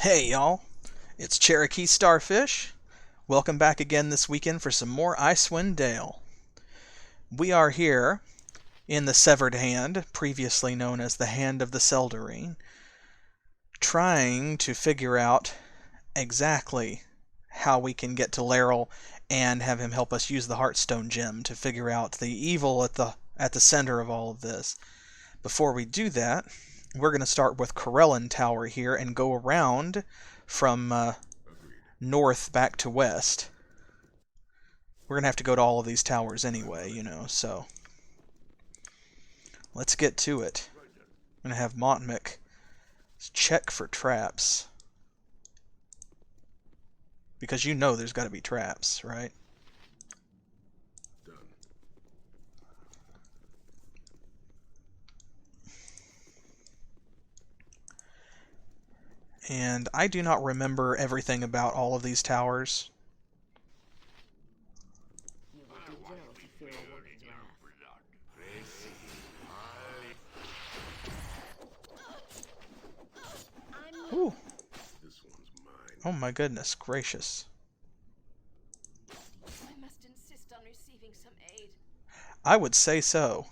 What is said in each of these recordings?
Hey y'all, it's CherokeeStarfish. Welcome back again this weekend for some more Icewind Dale. We are here in the Severed Hand, previously known as the Hand of the Seldarine, trying to figure out exactly how we can get to Laeral and have him help us use the Heartstone gem to figure out the evil at the center of all of this. Before we do that, we're going to start with Corellan Tower here and go around from north back to west. We're going to have to go to all of these towers anyway, so let's get to it. I'm going to have Motmic check for traps. Because there's got to be traps, right? And I do not remember everything about all of these towers. Ooh. Oh my goodness gracious. I must insist on receiving some aid. I would say so.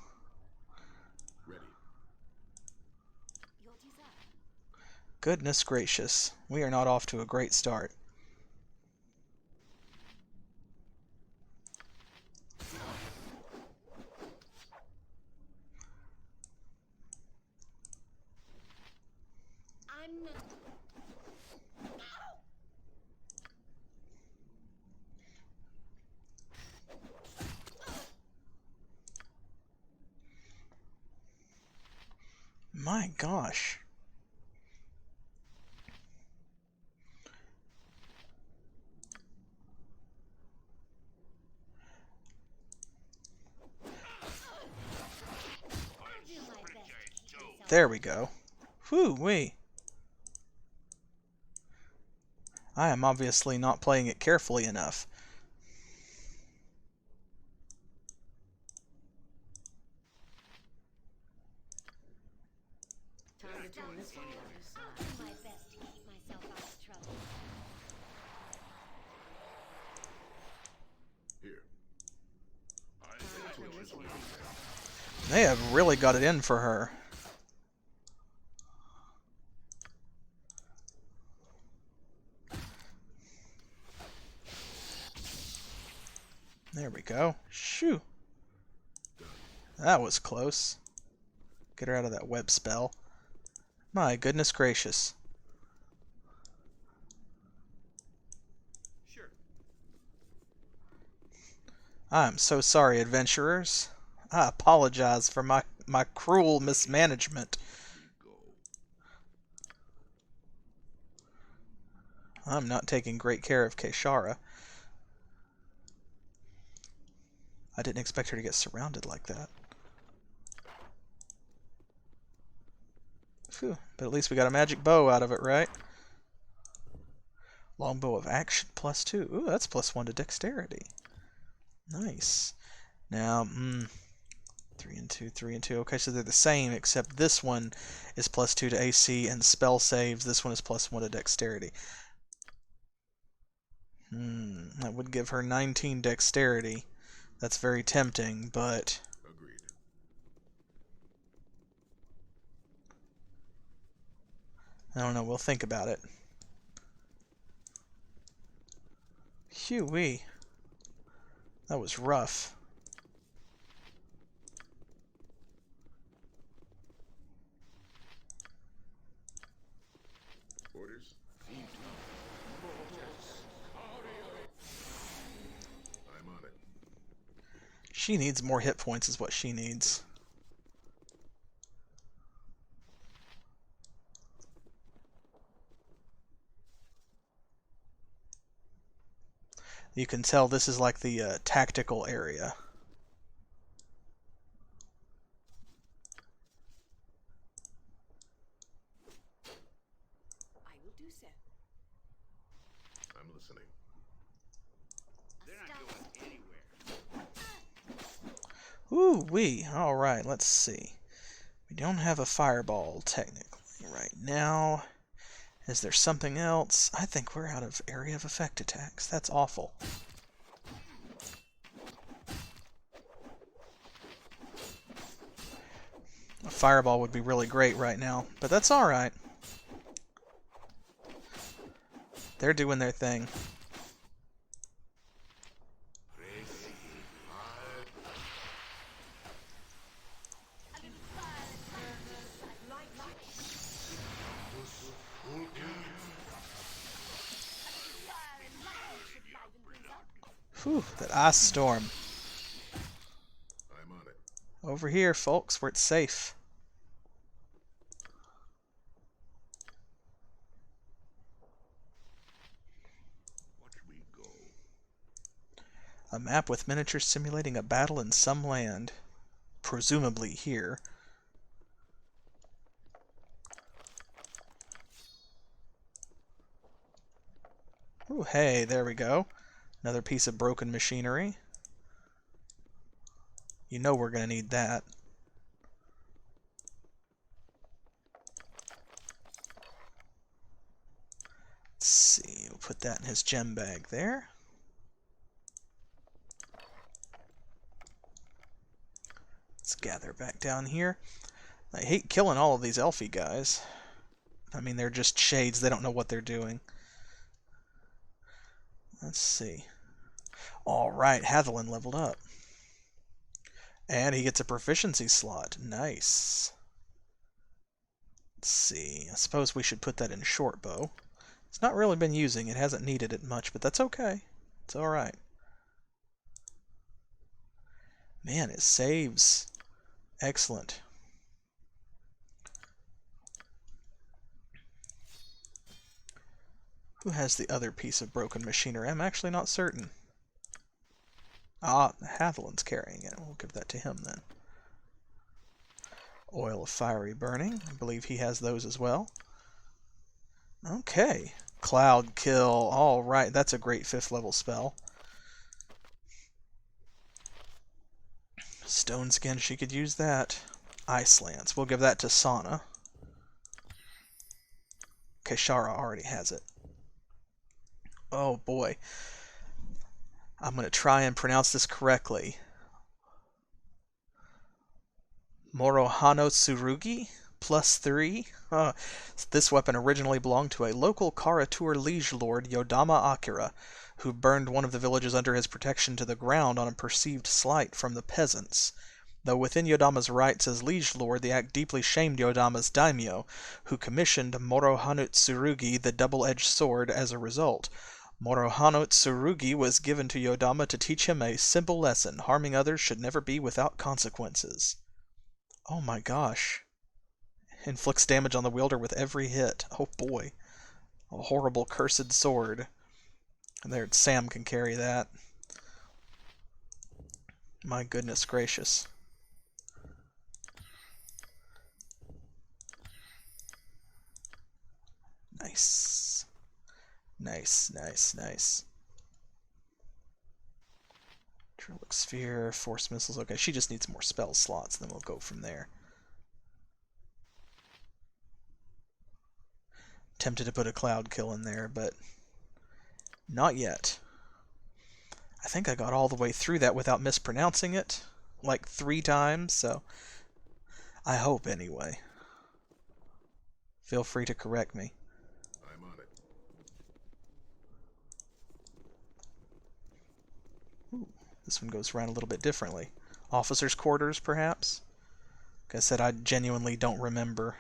Goodness gracious. We are not off to a great start. I'm not... My gosh. There we go. Whew-wee. I am obviously not playing it carefully enough. They have really got it in for her. There we go. Shoo! That was close. Get her out of that web spell. My goodness gracious. Sure. I'm so sorry, adventurers. I apologize for my cruel mismanagement. I'm not taking great care of Keishara. I didn't expect her to get surrounded like that. Phew, but at least we got a magic bow out of it, right? Longbow of action +2. Ooh, that's +1 to dexterity. Nice. Now, 3 and 2, 3 and 2. Okay, so they're the same, except this one is +2 to AC and spell saves. This one is +1 to dexterity. That would give her 19 dexterity. That's very tempting, but... Agreed. I don't know, we'll think about it. Phew-wee. That was rough. Orders? I'm on it. She needs more hit points is what she needs. You can tell this is like the tactical area. I will do so. I'm listening. They're not going anywhere. Ooh-wee. Alright, let's see. We don't have a fireball, technically, right now. Is there something else? I think we're out of area of effect attacks. That's awful. A fireball would be really great right now, but that's alright. They're doing their thing. Whew, that ice storm. I'm on it. Over here, folks, where it's safe. Watch me go. A map with miniatures simulating a battle in some land. Presumably here. Ooh, hey, there we go. Another piece of broken machinery. You know we're going to need that. Let's see, we'll put that in his gem bag there. Let's gather back down here. I hate killing all of these elfie guys. I mean, they're just shades. They don't know what they're doing. Let's see. Alright, Hatheland leveled up. And he gets a proficiency slot. Nice. Let's see. I suppose we should put that in short bow. It's not really been using it. Hasn't needed it much, but that's okay. It's alright. Man, it saves. Excellent. Who has the other piece of broken machinery? I'm actually not certain. Ah, Hatheland's carrying it. We'll give that to him then. Oil of fiery burning. I believe he has those as well. Okay. Cloud kill. Alright, that's a great 5th level spell. Stone skin, she could use that. Ice lance. We'll give that to Sana. Keishara already has it. Oh boy. I'm going to try and pronounce this correctly. Morohano Tsurugi? +3? This weapon originally belonged to a local Karatur liege lord, Yondalla Akira, who burned one of the villages under his protection to the ground on a perceived slight from the peasants. Though within Yodama's rights as liege lord, the act deeply shamed Yodama's daimyo, who commissioned Morohano Tsurugi the double-edged sword as a result. Morohano Tsurugi was given to Yodama to teach him a simple lesson: harming others should never be without consequences. Oh my gosh. Inflicts damage on the wielder with every hit. Oh boy. A horrible cursed sword. And there, Sam can carry that. My goodness gracious. Nice. Nice, nice, nice. Trillic Sphere, Force Missiles. Okay, she just needs more spell slots, then we'll go from there. Tempted to put a Cloud Kill in there, but not yet. I think I got all the way through that without mispronouncing it, like 3 times, so I hope anyway. Feel free to correct me. I'm on it. Ooh, this one goes around a little bit differently. Officers' quarters, perhaps? Like I said, I genuinely don't remember.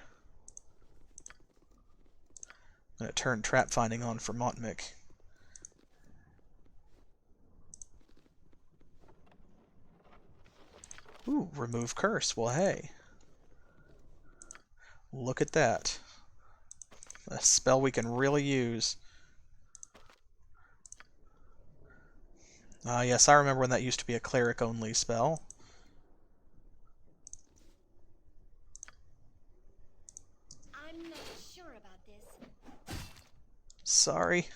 I'm going to turn trap finding on for Motmic. Ooh, remove curse. Well, hey. Look at that. A spell we can really use. Yes, I remember when that used to be a cleric-only spell. I'm not sure about this. Sorry.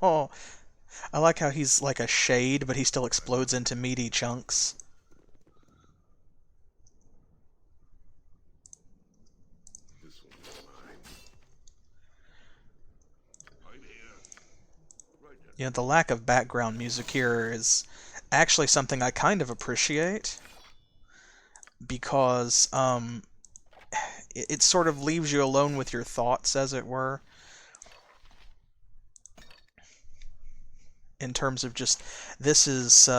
Oh, I like how he's like a shade, but he still explodes into meaty chunks. This one is mine. You know, the lack of background music here is actually something I kind of appreciate, because it sort of leaves you alone with your thoughts, as it were, in terms of just, this is,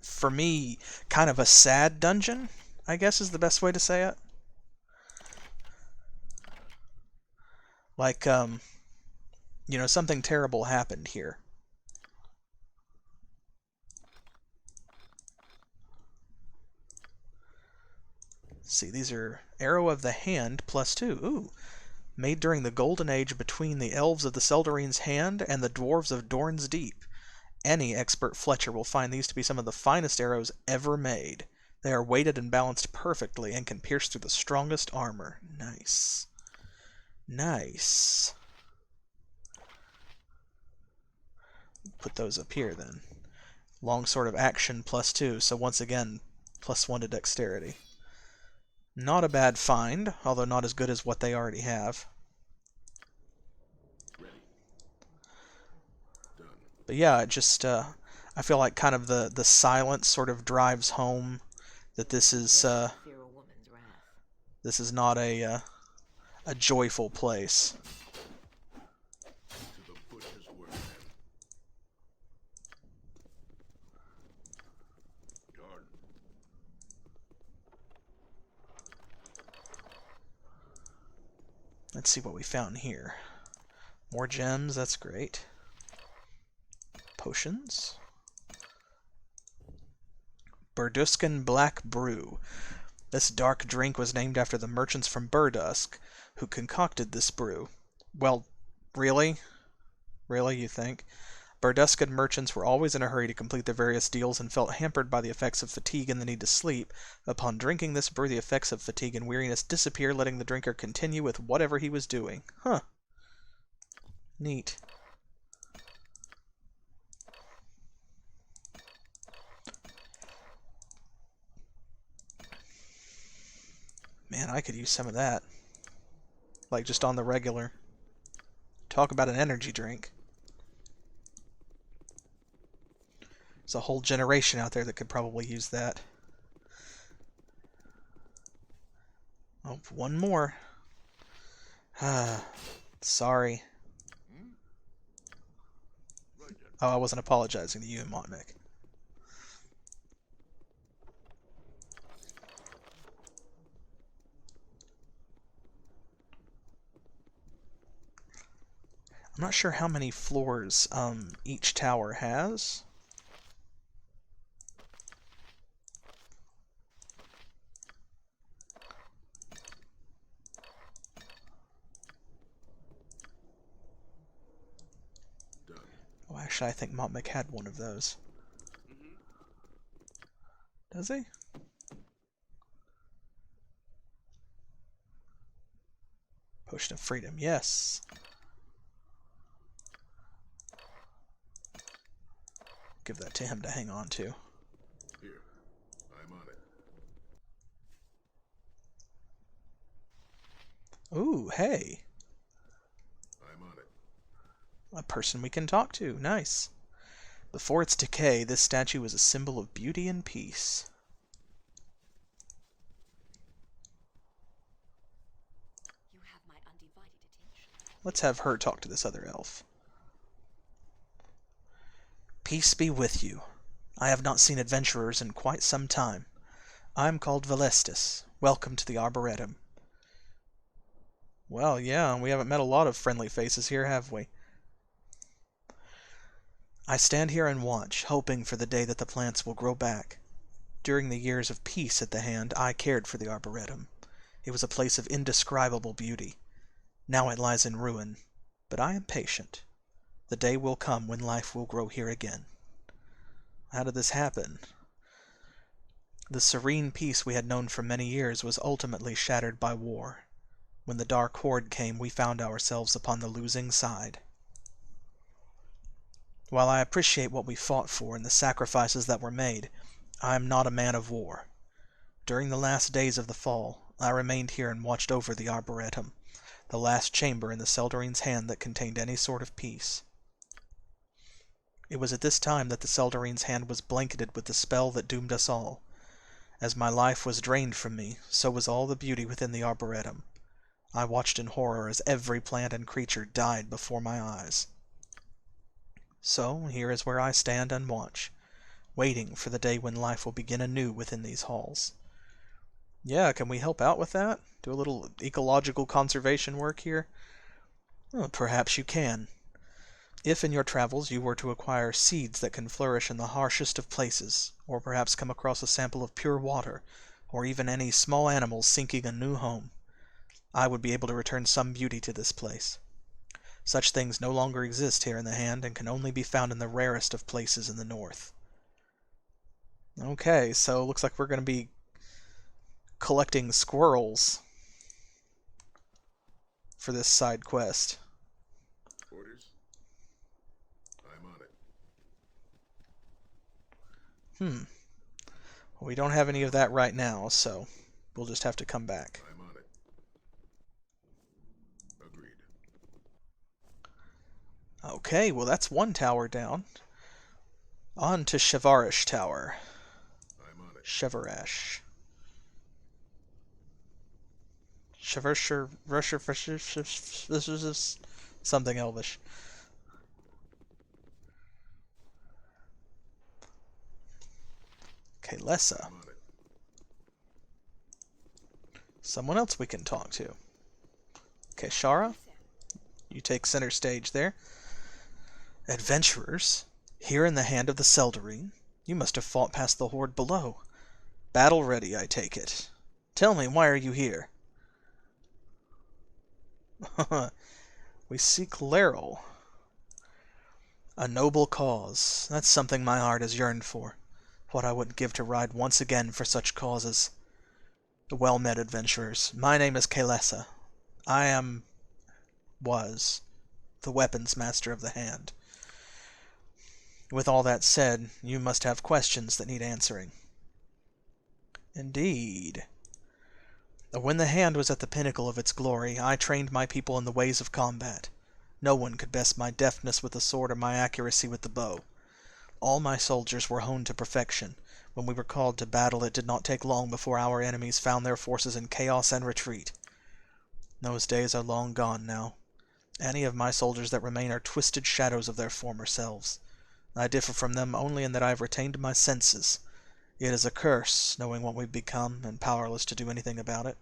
for me, kind of a sad dungeon, I guess is the best way to say it. Like, you know, something terrible happened here. See, these are Arrow of the Hand +2. Ooh. Made during the Golden Age between the Elves of the Seldarine's Hand and the Dwarves of Dorn's Deep. Any expert fletcher will find these to be some of the finest arrows ever made. They are weighted and balanced perfectly and can pierce through the strongest armor. Nice. Nice. Put those up here then. Longsword of Action +2, so once again, +1 to dexterity. Not a bad find, although not as good as what they already have. Ready. Done. But yeah, it just, I feel like kind of the silence sort of drives home that this is, this is not a joyful place. To the butcher's work, then. Darn. Let's see what we found here. More gems, that's great. Potions. Burduscan Black Brew. This dark drink was named after the merchants from Burdusk who concocted this brew. Well, really? Really, you think? Burduscan merchants were always in a hurry to complete their various deals and felt hampered by the effects of fatigue and the need to sleep. Upon drinking this brew, the effects of fatigue and weariness disappear, letting the drinker continue with whatever he was doing. Huh. Neat. Man, I could use some of that. Like, just on the regular. Talk about an energy drink. There's a whole generation out there that could probably use that. Oh, one more. Sorry. Oh, I wasn't apologizing to you, Motmic. I'm not sure how many floors each tower has. Done. Oh, actually, I think Motmic had one of those. Does he? Potion of Freedom, yes. Give that to him to hang on to. Here. I'm on it. Ooh, hey. I'm on it. A person we can talk to. Nice. Before its decay, this statue was a symbol of beauty and peace. You have my undivided attention. Let's have her talk to this other elf. Peace be with you. I have not seen adventurers in quite some time. I am called Valestus. Welcome to the Arboretum. Well, yeah, we haven't met a lot of friendly faces here, have we? I stand here and watch, hoping for the day that the plants will grow back. During the years of peace at the hand, I cared for the Arboretum. It was a place of indescribable beauty. Now it lies in ruin, but I am patient. The day will come when life will grow here again. How did this happen? The serene peace we had known for many years was ultimately shattered by war. When the Dark Horde came, we found ourselves upon the losing side. While I appreciate what we fought for and the sacrifices that were made, I am not a man of war. During the last days of the fall, I remained here and watched over the Arboretum, the last chamber in the Seldarine's hand that contained any sort of peace. It was at this time that the Seldarine's hand was blanketed with the spell that doomed us all. As my life was drained from me, so was all the beauty within the Arboretum. I watched in horror as every plant and creature died before my eyes. So here is where I stand and watch, waiting for the day when life will begin anew within these halls. Yeah, can we help out with that? Do a little ecological conservation work here? Well, perhaps you can. If in your travels you were to acquire seeds that can flourish in the harshest of places, or perhaps come across a sample of pure water, or even any small animals seeking a new home, I would be able to return some beauty to this place. Such things no longer exist here in the Hand and can only be found in the rarest of places in the north. Okay, so looks like we're going to be collecting squirrels for this side quest. Orders? I'm on it. Well, we don't have any of that right now, so we'll just have to come back. I'm on it. Agreed. Okay, well that's one tower down. On to Shavarish Tower. I'm on it. Shavarash. Something Elvish. Kaylessa. I'm on it. Someone else we can talk to. Keishara, you take center stage there. Adventurers, here in the Hand of the Seldarine, you must have fought past the horde below. Battle ready, I take it. Tell me, why are you here? We seek Laryl. A noble cause. That's something my heart has yearned for. What I wouldn't give to ride once again for such causes. Well met, adventurers. My name is Kaylessa. Was the weapons master of the Hand. With all that said, you must have questions that need answering. Indeed. When the Hand was at the pinnacle of its glory, I trained my people in the ways of combat. No one could best my deftness with the sword or my accuracy with the bow. All my soldiers were honed to perfection. When we were called to battle, it did not take long before our enemies found their forces in chaos and retreat. Those days are long gone now. Any of my soldiers that remain are twisted shadows of their former selves. I differ from them only in that I have retained my senses. It is a curse, knowing what we've become, and powerless to do anything about it.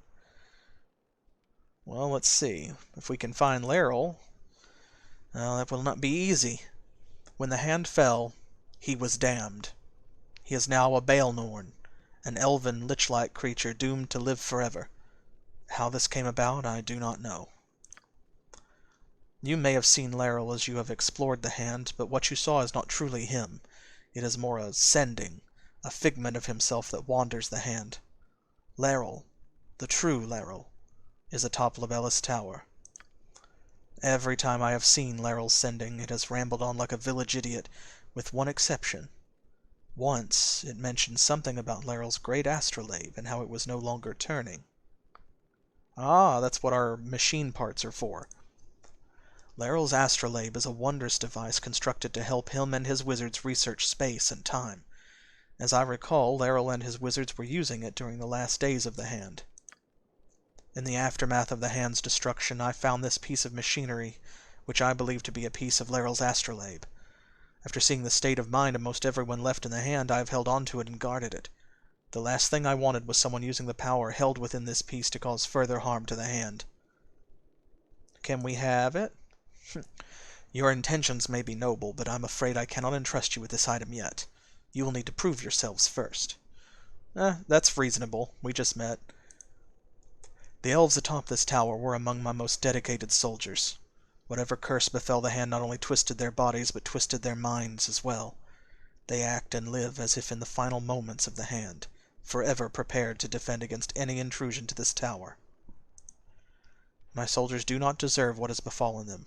Well, let's see. If we can find Laryl, well, that will not be easy. When the Hand fell, he was damned. He is now a Baelnorn, an elven, lich-like creature doomed to live forever. How this came about, I do not know. You may have seen Laryl as you have explored the Hand, but what you saw is not truly him. It is more a sending, a figment of himself that wanders the Hand. Laryl, the true Laryl, is atop Labella's tower. Every time I have seen Laryl's sending, it has rambled on like a village idiot, with one exception. Once, it mentioned something about Laryl's great astrolabe and how it was no longer turning. Ah, that's what our machine parts are for. Laryl's astrolabe is a wondrous device constructed to help him and his wizards research space and time. As I recall, Laryl and his wizards were using it during the last days of the Hand. In the aftermath of the Hand's destruction, I found this piece of machinery, which I believe to be a piece of Laryl's astrolabe. After seeing the state of mind of most everyone left in the Hand, I have held on to it and guarded it. The last thing I wanted was someone using the power held within this piece to cause further harm to the Hand. Can we have it? Your intentions may be noble, but I'm afraid I cannot entrust you with this item yet. You will need to prove yourselves first. That's reasonable. We just met. The elves atop this tower were among my most dedicated soldiers. Whatever curse befell the Hand not only twisted their bodies, but twisted their minds as well. They act and live as if in the final moments of the Hand, forever prepared to defend against any intrusion to this tower. My soldiers do not deserve what has befallen them.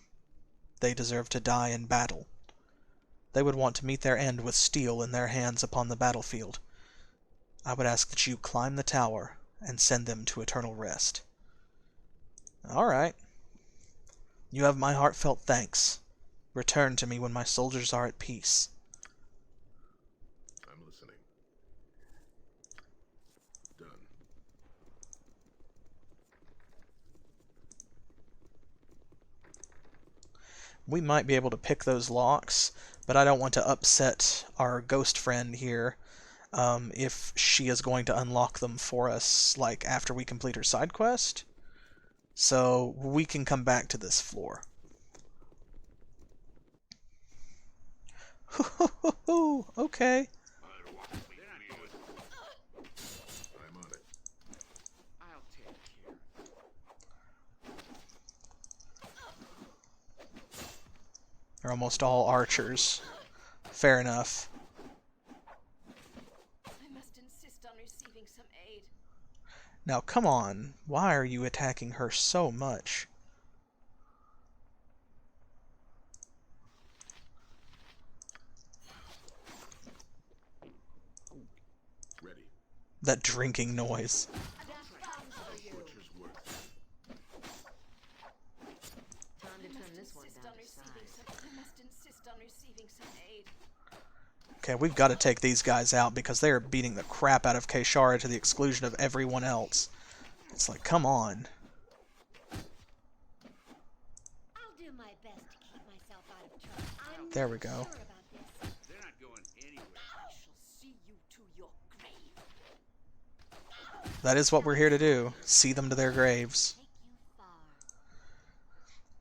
They deserve to die in battle. They would want to meet their end with steel in their hands upon the battlefield. I would ask that you climb the tower and send them to eternal rest. All right. You have my heartfelt thanks. Return to me when my soldiers are at peace. I'm listening. Done. We might be able to pick those locks, but I don't want to upset our ghost friend here if she is going to unlock them for us, like, after we complete her side quest. So we can come back to this floor. Okay. I'm on it. I'll take care. They're almost all archers. Fair enough. I must insist on receiving some aid. Now, come on. Why are you attacking her so much? Ready. That drinking noise. Butcher's worth. I must insist on receiving some aid. Okay, we've got to take these guys out because they are beating the crap out of Keishara to the exclusion of everyone else. It's like, come on. I'll do my best to keep myself out of trouble. I'm There we not go. sure about this. They're not going anywhere. I shall see you to your grave. That is what we're here to do. See them to their graves. Take you far.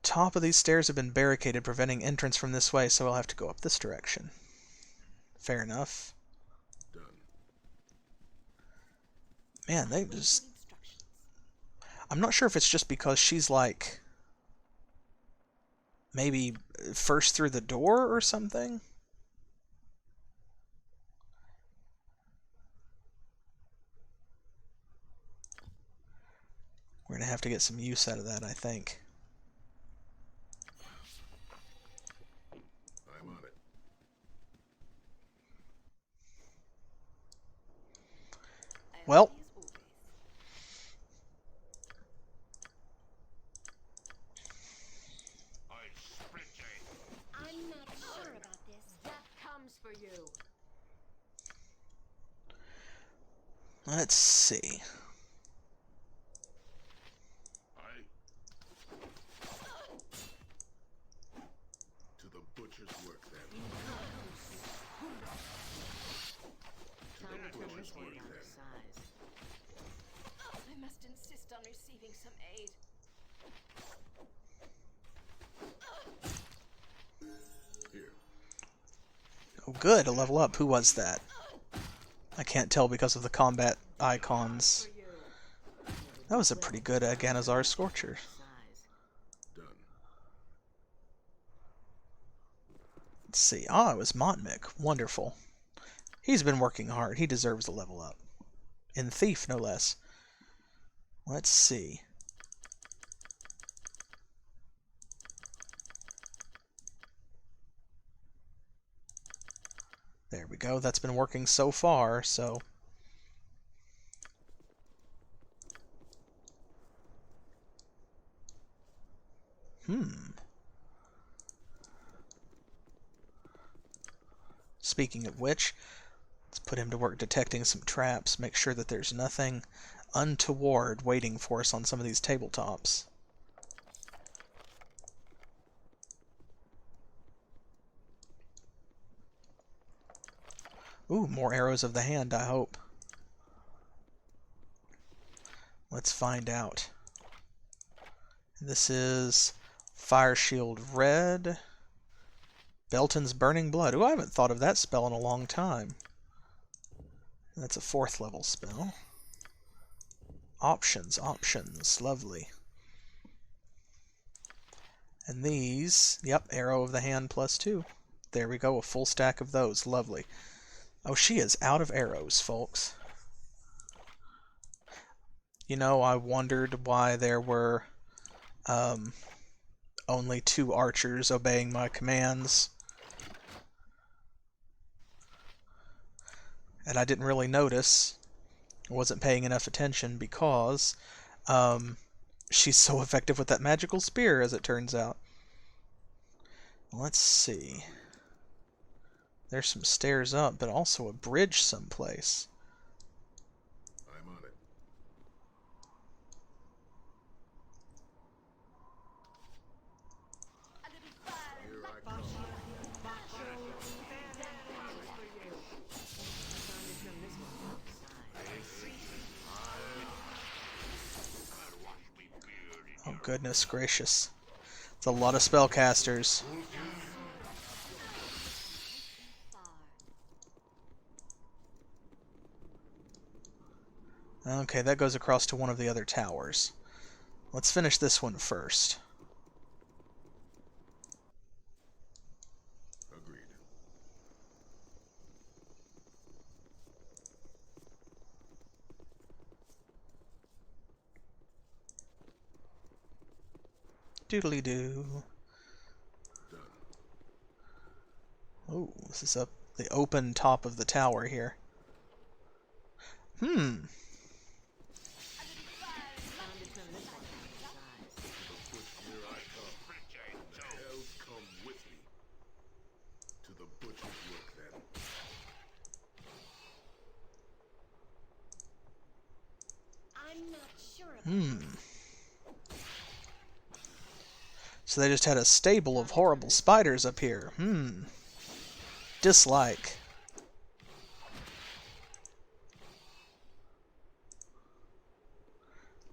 Top of these stairs have been barricaded, preventing entrance from this way, so I'll have to go up this direction. Fair enough. Done. Man, they just... Instructions. I'm not sure if it's just because she's like... maybe first through the door or something? We're going to have to get some use out of that, I think. I'm on it. Well. As always. I'm not sure about this. Death comes for you. Let's see. To the butcher's work then. To the butcher's work then. I must insist on receiving some aid. Here. Oh, good, a level up. Who was that? I can't tell because of the combat icons. That was a pretty good Ganazar Scorcher. Done. Let's see. Ah, it was Motmic. Wonderful. He's been working hard. He deserves a level up. In Thief, no less. Let's see. There we go. That's been working so far, so... Speaking of which, let's put him to work detecting some traps, make sure that there's nothing untoward waiting for us on some of these tabletops. Ooh, more arrows of the hand, I hope. Let's find out. This is Fire Shield Red. Belton's Burning Blood. Ooh, I haven't thought of that spell in a long time. That's a 4th level spell. Options, options. Lovely. And these, yep, Arrow of the Hand +2. There we go, a full stack of those. Lovely. Oh, she is out of arrows, folks. You know, I wondered why there were only 2 archers obeying my commands. And I didn't really notice. I wasn't paying enough attention because she's so effective with that magical spear, as it turns out. Let's see. There's some stairs up, but also a bridge someplace. I'm on it. Here I come. Oh, goodness gracious. It's a lot of spellcasters. Okay, that goes across to one of the other towers. Let's finish this one first. Agreed. Doodly-doo. Done. Oh, this is up the open top of the tower here. Hmm. Here I come. The hells come with me. To the butcher's work, then. I'm not sure about So they just had a stable of horrible spiders up here. Dislike.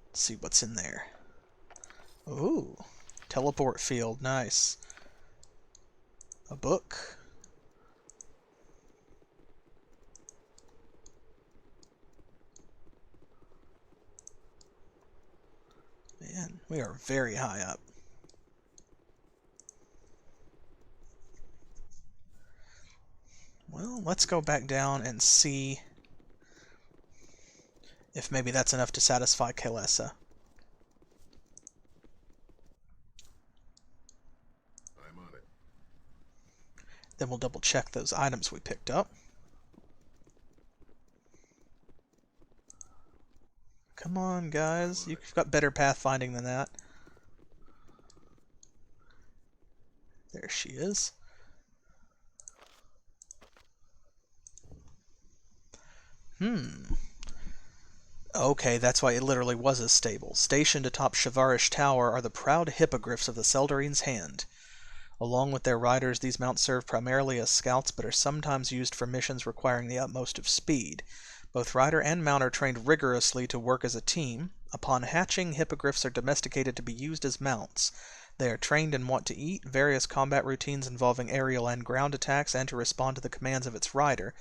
Let's see what's in there. Ooh. Teleport field. Nice. A book. Man, we are very high up. Well, let's go back down and see if maybe that's enough to satisfy Kalesa. I'm on it. Then we'll double check those items we picked up. Come on, guys. You've got better pathfinding than that. There she is. Okay, that's why it literally was a stable. Stationed atop Shavarish Tower are the proud hippogriffs of the Seldarine's Hand. Along with their riders, these mounts serve primarily as scouts, but are sometimes used for missions requiring the utmost of speed. Both rider and mount are trained rigorously to work as a team. Upon hatching, hippogriffs are domesticated to be used as mounts. They are trained in what to eat, various combat routines involving aerial and ground attacks, and to respond to the commands of its rider.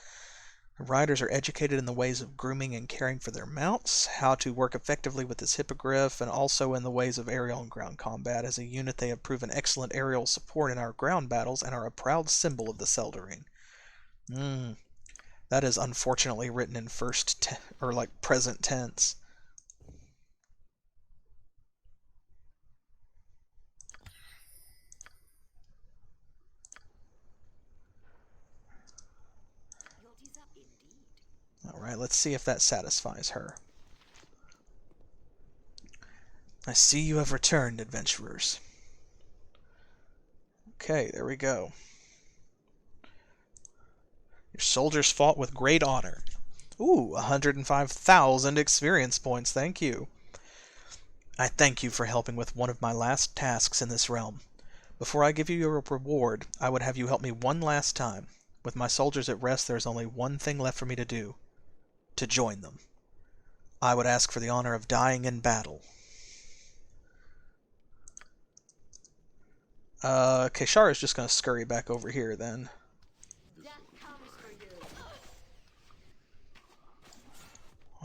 Riders are educated in the ways of grooming and caring for their mounts, how to work effectively with this hippogriff, and also in the ways of aerial and ground combat. As a unit, they have proven excellent aerial support in our ground battles and are a proud symbol of the Seldarine. That is unfortunately written in present tense. Alright, let's see if that satisfies her. I see you have returned, adventurers. Okay, there we go. Your soldiers fought with great honor. Ooh, 105,000 experience points, thank you. I thank you for helping with one of my last tasks in this realm. Before I give you your reward, I would have you help me one last time. With my soldiers at rest, there is only one thing left for me to do. To join them. I would ask for the honor of dying in battle. Keishara is just going to scurry back over here then.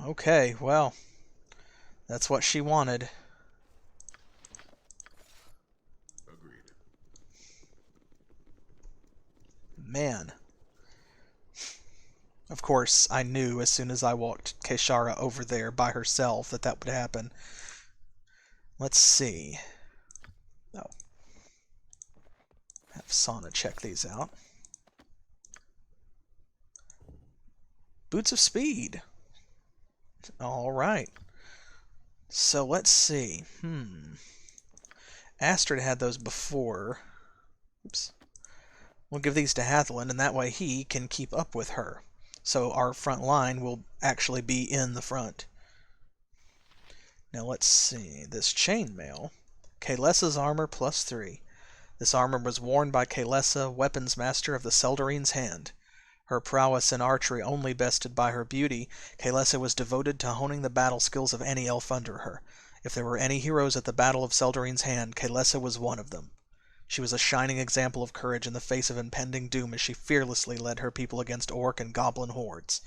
Okay, well, that's what she wanted. Agreed. Man. Of course, I knew as soon as I walked Keishara over there by herself that that would happen. Let's see. Oh. Have Sana check these out. Boots of Speed. Alright. So let's see. Astrid had those before. Oops. We'll give these to Hatheland, and that way he can keep up with her. So our front line will actually be in the front. Now let's see. This chainmail. Kaylessa's armor +3. This armor was worn by Kaylessa, weapons master of the Seldarine's Hand. Her prowess in archery only bested by her beauty, Kaylessa was devoted to honing the battle skills of any elf under her. If there were any heroes at the Battle of Seldarine's Hand, Kaylessa was one of them. She was a shining example of courage in the face of impending doom as she fearlessly led her people against orc and goblin hordes.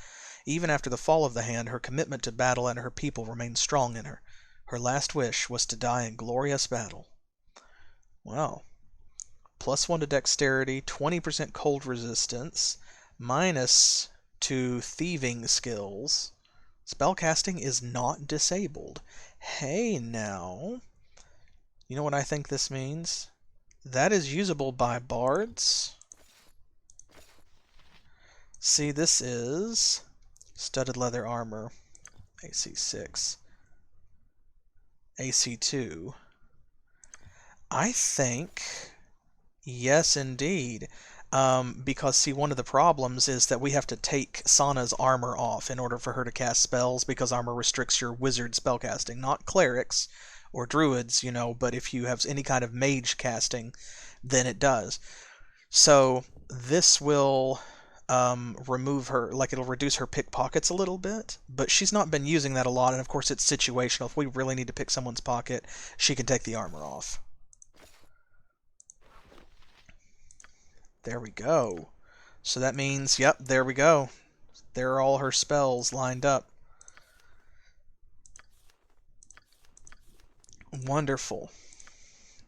Even after the fall of the Hand, her commitment to battle and her people remained strong in her. Her last wish was to die in glorious battle. Wow. +1 to dexterity, 20% cold resistance, -2 thieving skills. Spellcasting is not disabled. Hey now. You know what I think this means? That is usable by bards. See, this is studded leather armor, AC 6, AC 2. I think, yes indeed, because see, one of the problems is that we have to take Sana's armor off in order for her to cast spells, because armor restricts your wizard spellcasting, not clerics or druids, you know, but if you have any kind of mage casting, then it does. So this will remove her, like it'll reduce her pickpockets a little bit, but she's not been using that a lot, and of course it's situational. If we really need to pick someone's pocket, she can take the armor off. There we go. So that means, yep, there we go. There are all her spells lined up. Wonderful.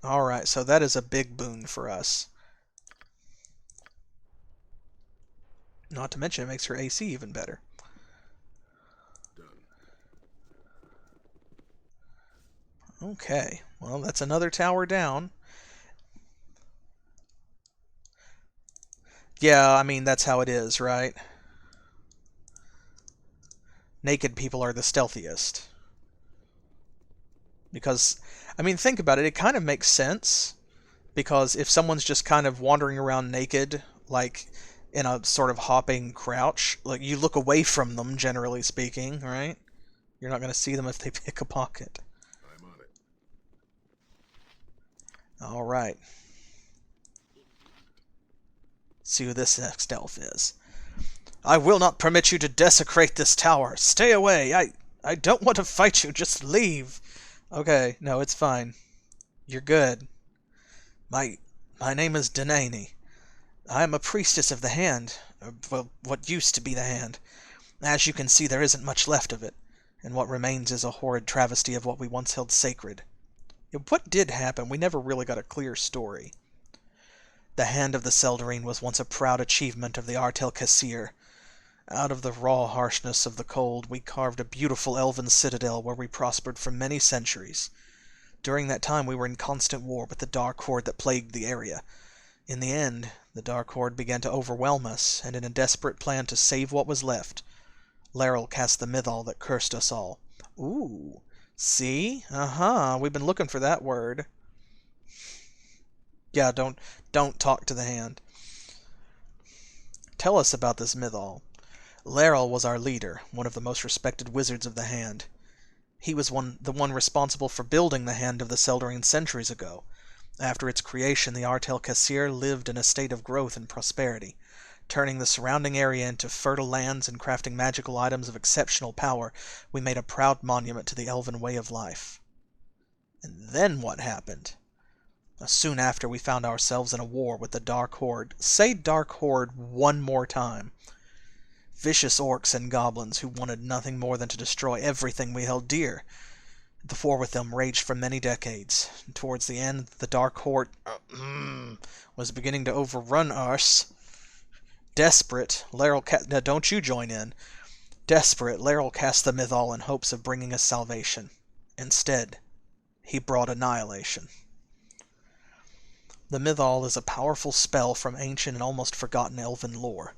Alright, so that is a big boon for us. Not to mention it makes her AC even better. Okay, well that's another tower down. Yeah, I mean, that's how it is, right? Naked people are the stealthiest. Because, I mean, think about it, it kind of makes sense. Because if someone's just kind of wandering around naked, like in a sort of hopping crouch, like you look away from them, generally speaking, right? You're not going to see them if they pick a pocket. I'm on it. Alright. See who this next elf is. I will not permit you to desecrate this tower. Stay away. I don't want to fight you. Just leave. Okay, no, it's fine. You're good. My name is Denani. I am a priestess of the Hand. Well, what used to be the Hand. As you can see, there isn't much left of it, and what remains is a horrid travesty of what we once held sacred. What did happen? We never really got a clear story. The Hand of the Seldarine was once a proud achievement of the Artel Kassir. Out of the raw harshness of the cold, we carved a beautiful elven citadel where we prospered for many centuries. During that time, we were in constant war with the Dark Horde that plagued the area. In the end, the Dark Horde began to overwhelm us, and in a desperate plan to save what was left, Laeral cast the Mythal that cursed us all. Ooh, see? We've been looking for that word. Yeah, don't talk to the Hand. Tell us about this Mythal. Laeral was our leader, one of the most respected wizards of the Hand. He was the one responsible for building the Hand of the Seldarine centuries ago. After its creation, the Artel Kassir lived in a state of growth and prosperity, turning the surrounding area into fertile lands and crafting magical items of exceptional power. We made a proud monument to the elven way of life. And then what happened? Soon after, we found ourselves in a war with the Dark Horde. Say Dark Horde one more time. Vicious orcs and goblins who wanted nothing more than to destroy everything we held dear. The war with them raged for many decades. Towards the end, the Dark Horde was beginning to overrun us. Desperate, Laeral now don't you join in. Desperate, Laeral cast the Mythal in hopes of bringing us salvation. Instead, he brought annihilation. The Mythal is a powerful spell from ancient and almost forgotten elven lore.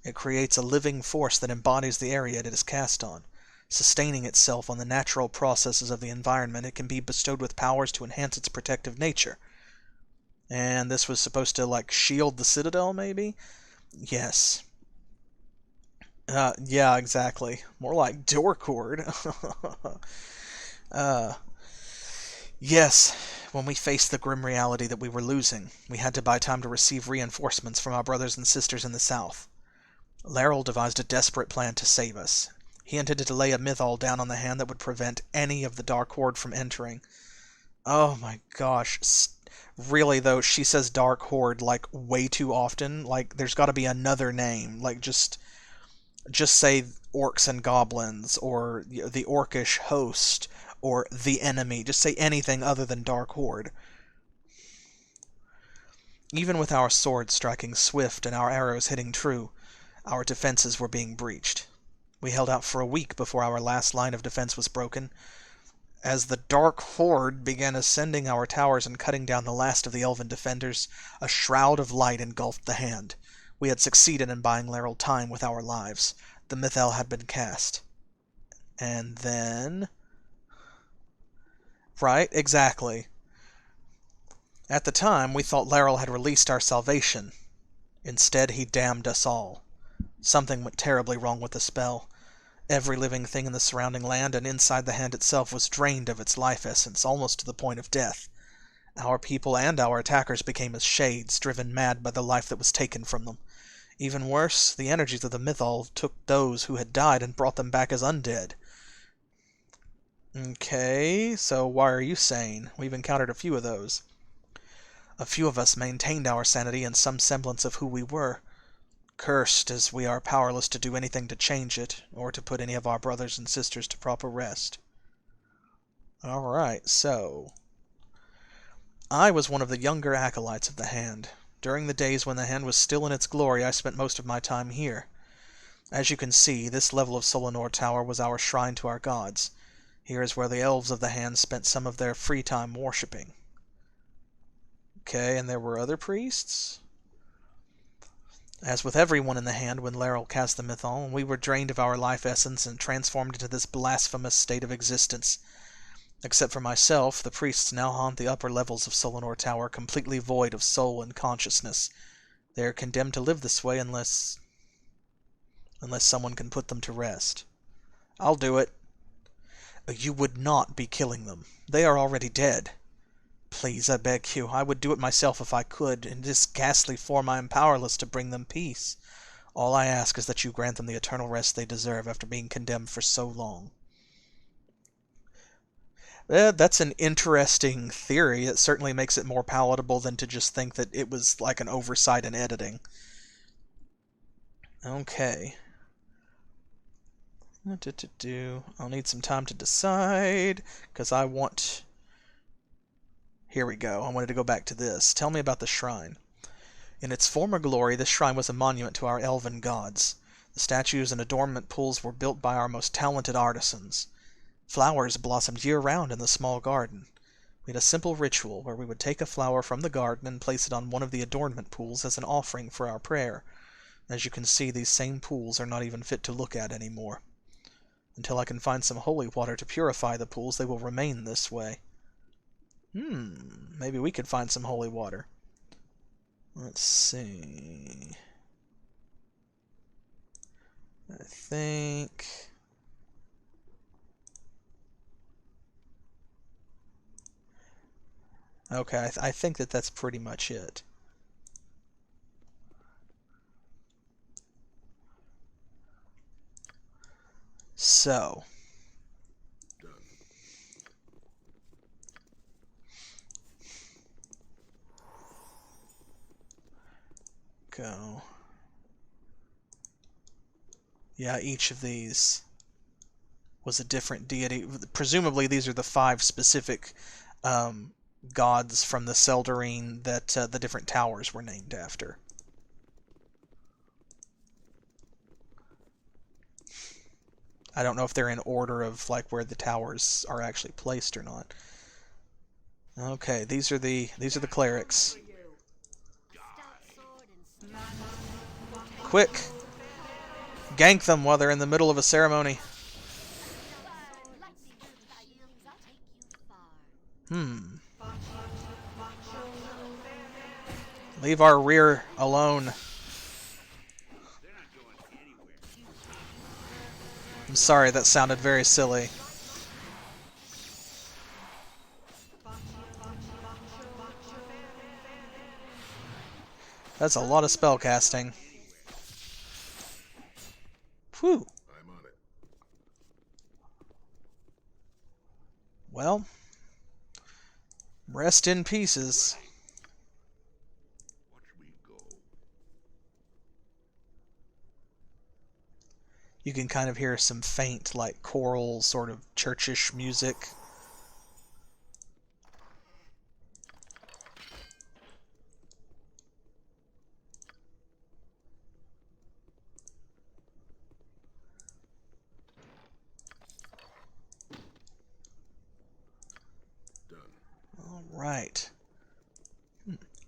It creates a living force that embodies the area it is cast on. Sustaining itself on the natural processes of the environment, it can be bestowed with powers to enhance its protective nature. And this was supposed to, like, shield the citadel, maybe? Yes. Yeah, exactly. More like door cord. Yes, when we faced the grim reality that we were losing, we had to buy time to receive reinforcements from our brothers and sisters in the south. Laeral devised a desperate plan to save us. He intended to lay a mythal down on the hand that would prevent any of the Dark Horde from entering. Oh my gosh. Really, though, she says Dark Horde, like, way too often. Like, there's got to be another name. Like, just say orcs and goblins, or the orcish host, or the enemy. Just say anything other than Dark Horde. Even with our swords striking swift and our arrows hitting true, our defenses were being breached. We held out for a week before our last line of defense was broken. As the Dark Horde began ascending our towers and cutting down the last of the elven defenders, a shroud of light engulfed the hand. We had succeeded in buying Laeral time with our lives. The mythal had been cast. And then... Right, exactly. At the time, we thought Laeral had released our salvation. Instead, he damned us all. Something went terribly wrong with the spell. Every living thing in the surrounding land and inside the hand itself was drained of its life essence, almost to the point of death. Our people and our attackers became as shades, driven mad by the life that was taken from them. Even worse, the energies of the mythal took those who had died and brought them back as undead. Okay, so why are you sane? We've encountered a few of those. A few of us maintained our sanity and some semblance of who we were. Cursed, as we are powerless to do anything to change it, or to put any of our brothers and sisters to proper rest. Alright, so... I was one of the younger acolytes of the Hand. During the days when the Hand was still in its glory, I spent most of my time here. As you can see, this level of Solanor Tower was our shrine to our gods. Here is where the elves of the Hand spent some of their free time worshipping. Okay, and there were other priests? As with everyone in the Hand when Laeral cast the mythal, we were drained of our life essence and transformed into this blasphemous state of existence. Except for myself, the priests now haunt the upper levels of Solanor Tower, completely void of soul and consciousness. They are condemned to live this way unless someone can put them to rest. I'll do it. You would not be killing them. They are already dead. Please, I beg you, I would do it myself if I could. In this ghastly form I am powerless to bring them peace. All I ask is that you grant them the eternal rest they deserve after being condemned for so long. That's an interesting theory. It certainly makes it more palatable than to just think that it was like an oversight in editing. Okay. I'll need some time to decide, because I want... Here we go. I wanted to go back to this. Tell me about the shrine. In its former glory, this shrine was a monument to our elven gods. The statues and adornment pools were built by our most talented artisans. Flowers blossomed year-round in the small garden. We had a simple ritual where we would take a flower from the garden and place it on one of the adornment pools as an offering for our prayer. As you can see, these same pools are not even fit to look at anymore. Until I can find some holy water to purify the pools, they will remain this way. Maybe we could find some holy water. Let's see. I think... Okay, I think that's pretty much it. So... Go. Yeah, each of these was a different deity. Presumably these are the 5 specific gods from the Seldarine that the different towers were named after. I don't know if they're in order of like where the towers are actually placed or not. Okay, these are the clerics. Quick! Gank them while they're in the middle of a ceremony. Leave our rear alone. They're not going anywhere. I'm sorry, that sounded very silly. That's a lot of spell casting. Whew. I'm on it. Well, rest in pieces. Watch me go. You can kind of hear some faint, like choral, sort of churchish music. Done. All right.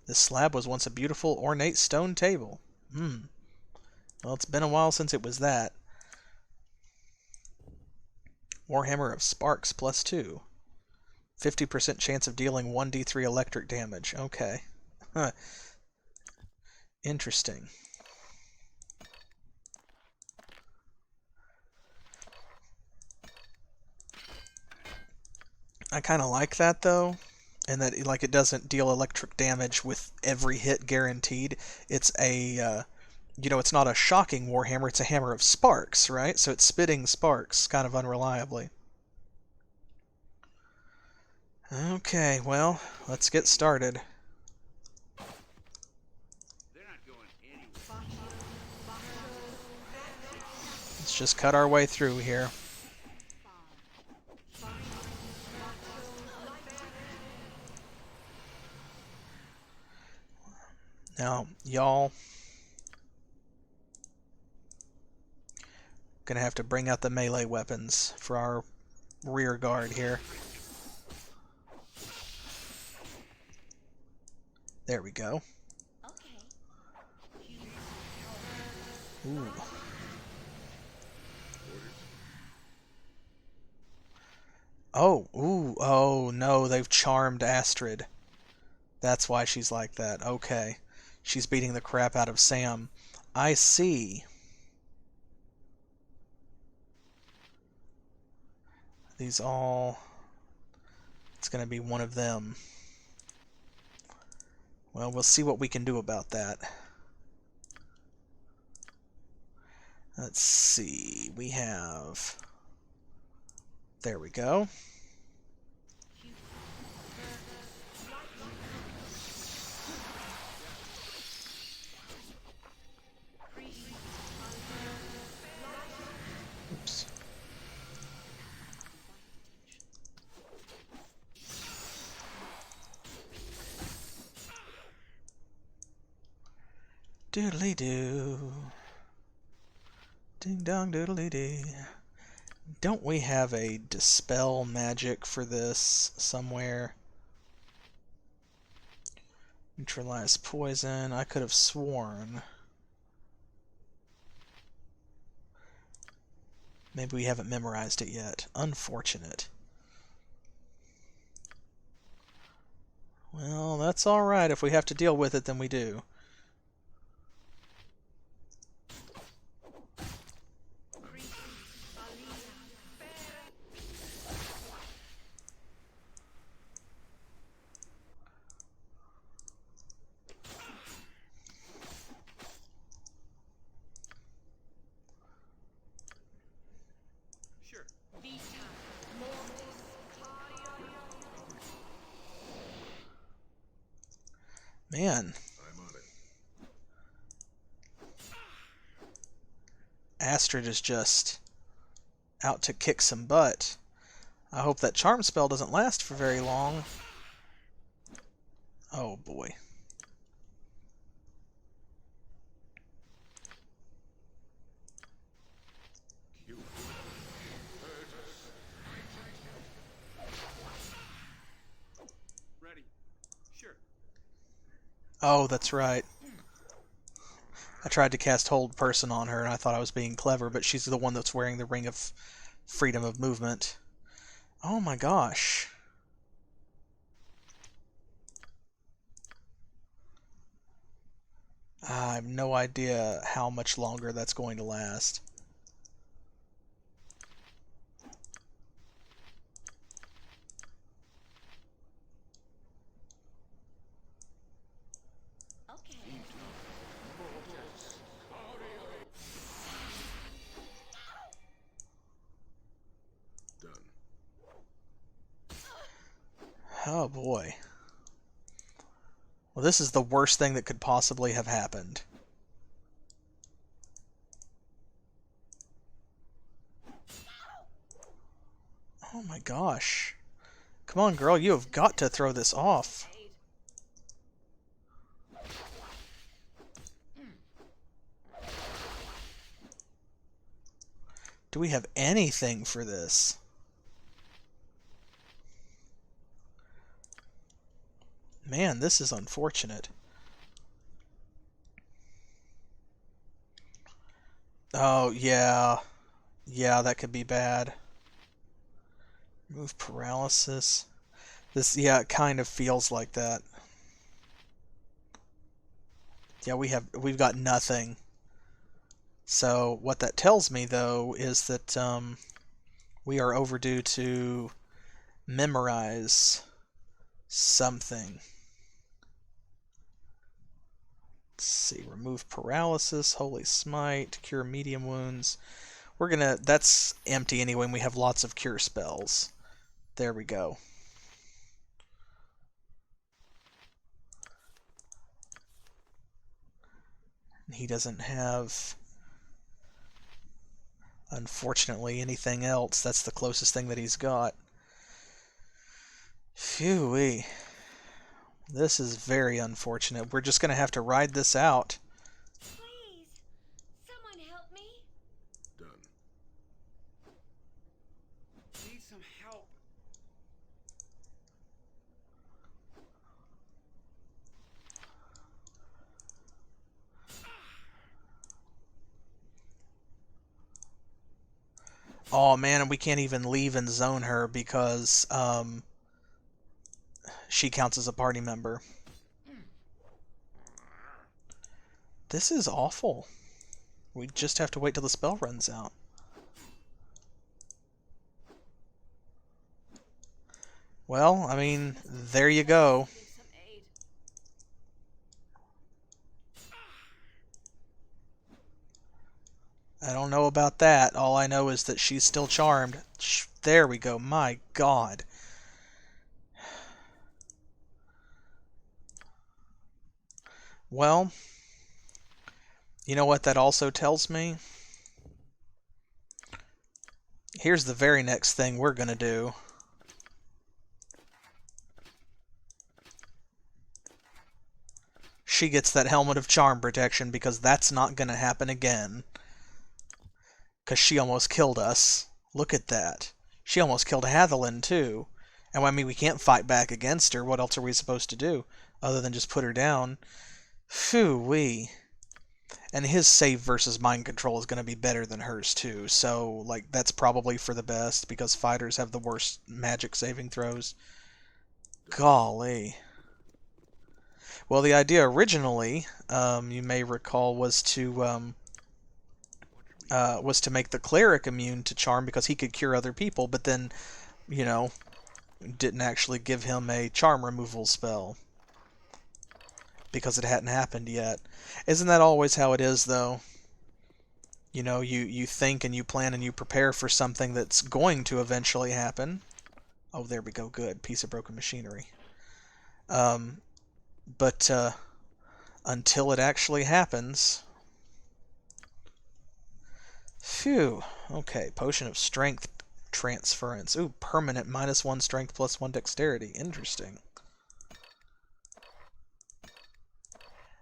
This slab was once a beautiful, ornate stone table. Well, it's been a while since it was that. Warhammer of Sparks +2. 50% chance of dealing 1d3 electric damage. Okay. Huh. Interesting. I kind of like that, though. And that it doesn't deal electric damage with every hit guaranteed. It's a it's not a shocking warhammer, it's a hammer of sparks, right? So it's spitting sparks kind of unreliably. Okay, well, let's get started. They're not going anywhere. Let's just cut our way through here. Now, y'all, gonna have to bring out the melee weapons for our rear guard here. There we go. Okay. Ooh. Oh no, they've charmed Astrid. That's why she's like that. Okay. She's beating the crap out of Sam. I see. These all... It's going to be one of them. Well, we'll see what we can do about that. Let's see. We have... There we go. Oops. Doodly-doo. Ding-dong doodly-dee. Don't we have a dispel magic for this somewhere? Neutralize poison. I could have sworn. Maybe we haven't memorized it yet. Unfortunate. Well, that's alright. If we have to deal with it, then we do. Man. I'm on it. Astrid is just out to kick some butt. I hope that charm spell doesn't last for very long. Oh boy. Ready. Sure. Oh, that's right. I tried to cast Hold Person on her, and I thought I was being clever, but she's the one that's wearing the Ring of Freedom of Movement. Oh my gosh. I have no idea how much longer that's going to last. Okay. Done. Oh boy. Well, this is the worst thing that could possibly have happened. Oh my gosh. Come on, girl, you have got to throw this off. Aid. Do we have anything for this? Man, this is unfortunate. Oh, yeah. Yeah, that could be bad. Remove paralysis. This, yeah, it kind of feels like that. Yeah, we've got nothing. So what that tells me, though, is that we are overdue to memorize something. Let's see, remove paralysis, holy smite, cure medium wounds. We're gonna, that's empty anyway, and we have lots of cure spells. There we go. He doesn't have, unfortunately, anything else. That's the closest thing that he's got. Phew-wee. This is very unfortunate. We're just going to have to ride this out. Please, someone help me. Done. Need some help. Oh man, and we can't even leave and zone her because she counts as a party member. This is awful. We just have to wait till the spell runs out. Well, I mean, there you go. Need some aid. I don't know about that. All I know is that she's still charmed. There we go. My God. Well, you know what that also tells me? Here's the very next thing we're going to do. She gets that helmet of charm protection because that's not going to happen again. Because she almost killed us. Look at that. She almost killed Hatheland too. And I mean, we can't fight back against her. What else are we supposed to do? Other than just put her down. Phew-wee. And his save versus mind control is going to be better than hers too. So, like, that's probably for the best because fighters have the worst magic saving throws. Golly. Well, the idea originally, you may recall, was to make the cleric immune to charm because he could cure other people, but then, you know, didn't actually give him a charm removal spell because it hadn't happened yet. Isn't that always how it is, though? You know, you think and you plan and you prepare for something that's going to eventually happen. Oh, there we go. Good. Piece of broken machinery. But until it actually happens... Phew. Okay, potion of strength transference. Ooh, permanent -1 strength +1 dexterity. Interesting.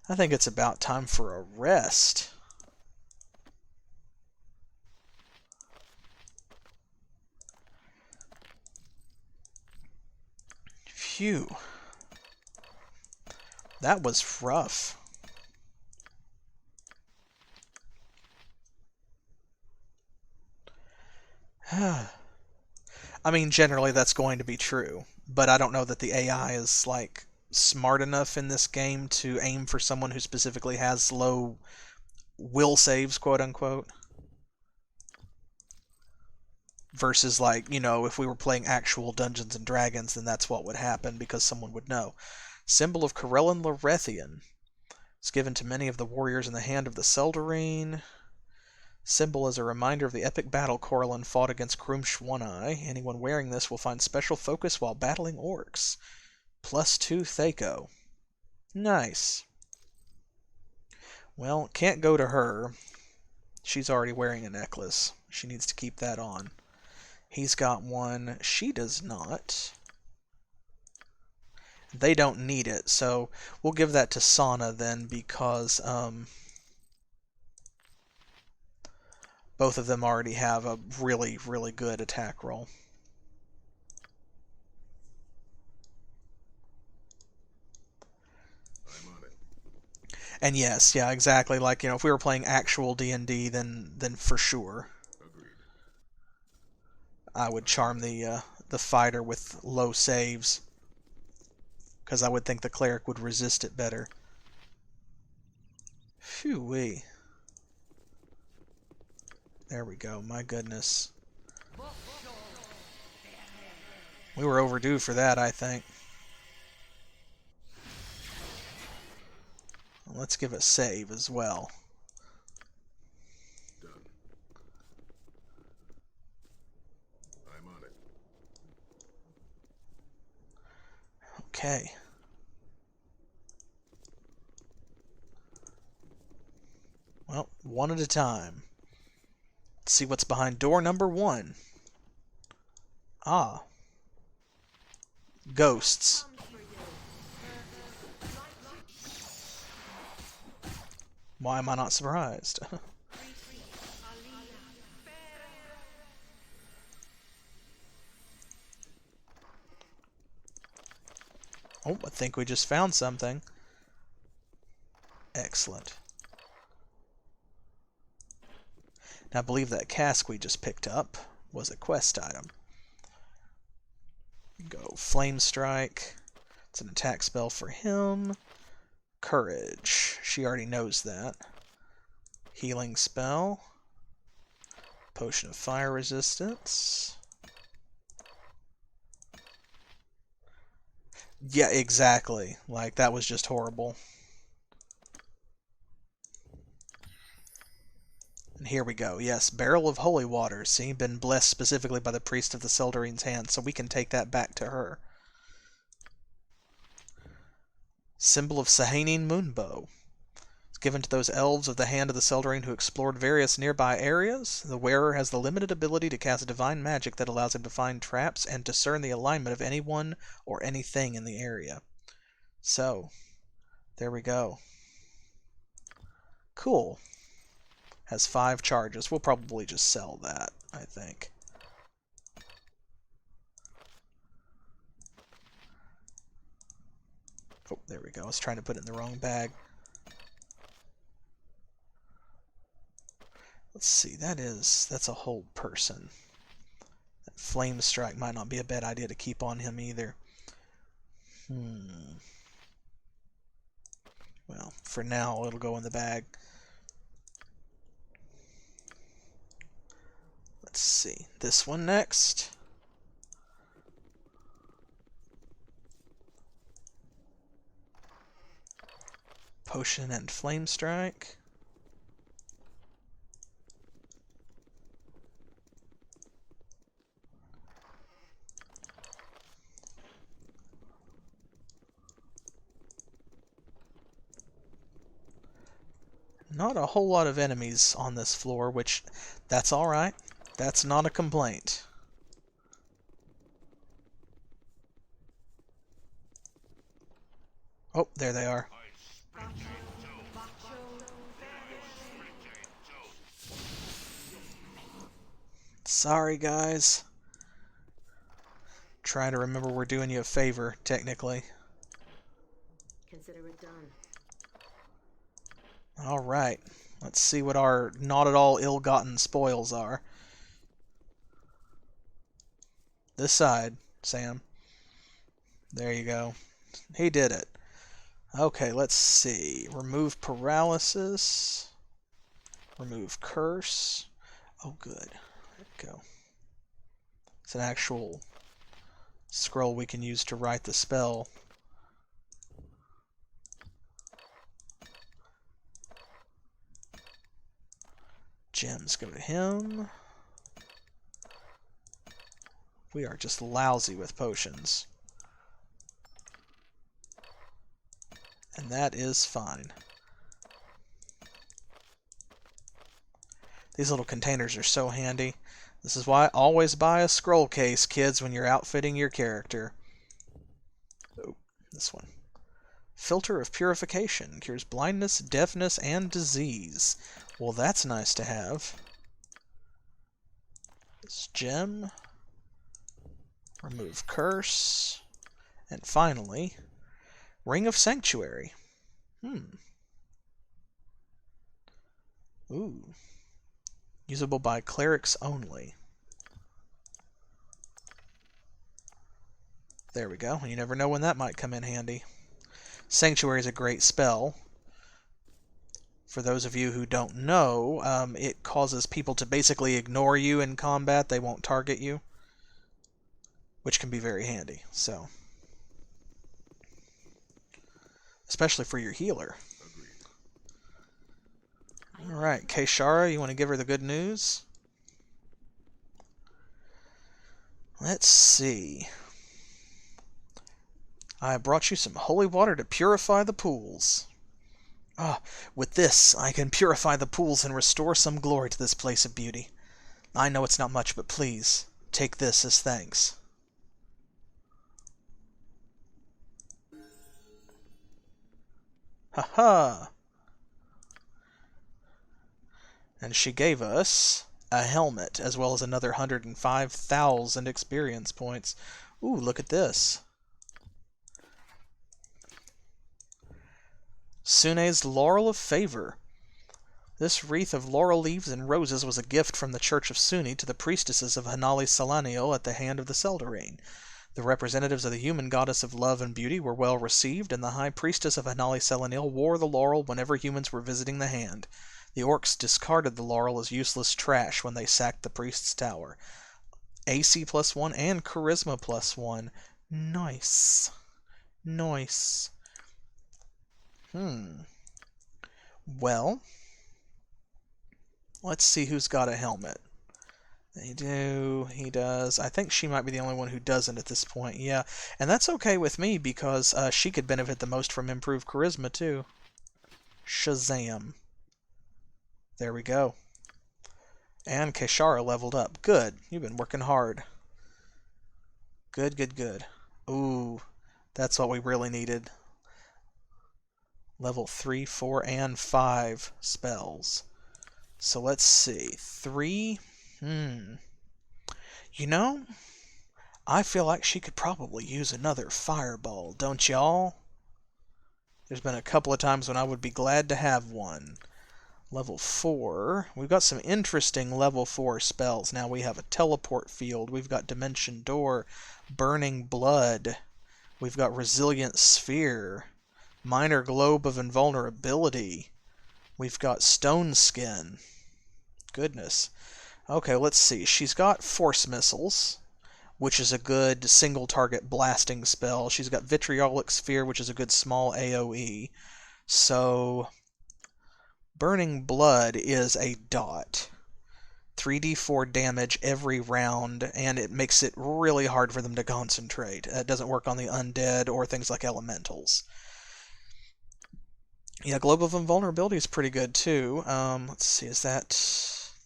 I think it's about time for a rest. Phew. That was rough. I mean, generally that's going to be true, but I don't know that the AI is, like, smart enough in this game to aim for someone who specifically has low will saves, quote unquote. Versus, like, you know, if we were playing actual Dungeons and Dragons, then that's what would happen because someone would know. Symbol of Corellin Lorethian. It's given to many of the warriors in the hand of the Seldarine. Symbol is a reminder of the epic battle Corellin fought against Krumsh One-Eye. Anyone wearing this will find special focus while battling orcs. +2 Thaco. Nice. Well, can't go to her. She's already wearing a necklace. She needs to keep that on. He's got one. She does not. They don't need it, so we'll give that to Sana then, because both of them already have a really, really good attack roll. I'm on it. And yes, yeah, exactly. Like, you know, if we were playing actual D&D, then for sure Agreed. I would charm the fighter with low saves, because I would think the cleric would resist it better. Phew-wee. There we go. My goodness. We were overdue for that, I think. Let's give a save as well. Done. I'm on it. Okay. Well, one at a time. Let's see what's behind door number 1. Ah. Ghosts. Why am I not surprised? Oh, I think we just found something. Excellent. Now, I believe that cask we just picked up was a quest item. Go Flame Strike. It's an attack spell for him. Courage. She already knows that. Healing spell. Potion of Fire Resistance. Yeah, exactly. Like, that was just horrible. And here we go. Yes, Barrel of Holy Water. See, been blessed specifically by the Priest of the Seldarine's hand, so we can take that back to her. Symbol of Sahanine Moonbow. It's given to those elves of the hand of the Seldarine who explored various nearby areas. The wearer has the limited ability to cast divine magic that allows him to find traps and discern the alignment of anyone or anything in the area. So, there we go. Cool. Has 5 charges. We'll probably just sell that, I think. Oh, there we go. I was trying to put it in the wrong bag. Let's see. That's a whole person. That Flame Strike might not be a bad idea to keep on him either. Well, for now, it'll go in the bag. Let's see. This one next. Potion and Flame Strike. Not a whole lot of enemies on this floor, which, that's alright. That's not a complaint. Oh, there they are. Sorry, guys. Trying to remember we're doing you a favor, technically. Consider it done. Alright. Let's see what our not at all ill-gotten spoils are. This side, Sam. There you go. He did it. Okay, let's see. Remove paralysis. Remove curse. Oh, good. There we go. It's an actual scroll we can use to write the spell. Gems go to him. We are just lousy with potions. And that is fine. These little containers are so handy. This is why always buy a scroll case, kids, when you're outfitting your character. Oh, this one. Filter of Purification. Cures blindness, deafness, and disease. Well, that's nice to have. This gem. Remove curse. And finally, Ring of Sanctuary. Ooh. Usable by clerics only. There we go. You never know when that might come in handy. Sanctuary is a great spell. For those of you who don't know, it causes people to basically ignore you in combat. They won't target you, which can be very handy. So, especially for your healer. Alright, Keishara, you want to give her the good news? Let's see. I brought you some holy water to purify the pools. With this, I can purify the pools and restore some glory to this place of beauty. I know it's not much, but please, take this as thanks. Ha-ha! And she gave us a helmet, as well as another 105,000 experience points. Ooh, look at this. Sune's Laurel of Favor. This wreath of laurel leaves and roses was a gift from the Church of Sune to the priestesses of Hanali Salaniel at the hand of the Seldarine. The representatives of the human goddess of love and beauty were well received, and the high priestess of Hanali Salaniel wore the laurel whenever humans were visiting the hand. The orcs discarded the laurel as useless trash when they sacked the priest's tower. AC +1 and Charisma +1. Nice. Nice. Well, let's see who's got a helmet. They do, he does. I think she might be the only one who doesn't at this point, yeah. And that's okay with me, because she could benefit the most from improved charisma, too. Shazam. There we go. And Keishara leveled up. Good. You've been working hard. Good, good, good. Ooh, that's what we really needed. Level 3, 4, and 5 spells. So let's see. 3. You know, I feel like she could probably use another fireball, don't y'all? There's been a couple of times when I would be glad to have one. Level 4. We've got some interesting level 4 spells. Now we have a teleport field. We've got Dimension Door, Burning Blood. We've got Resilient Sphere, Minor Globe of Invulnerability. We've got Stone Skin. Goodness. Okay, let's see. She's got Force Missiles, which is a good single-target blasting spell. She's got Vitriolic Sphere, which is a good small AoE. So, Burning Blood is a dot. 3d4 damage every round, and it makes it really hard for them to concentrate. It doesn't work on the undead or things like elementals. Yeah, Globe of Invulnerability is pretty good, too. Let's see, is that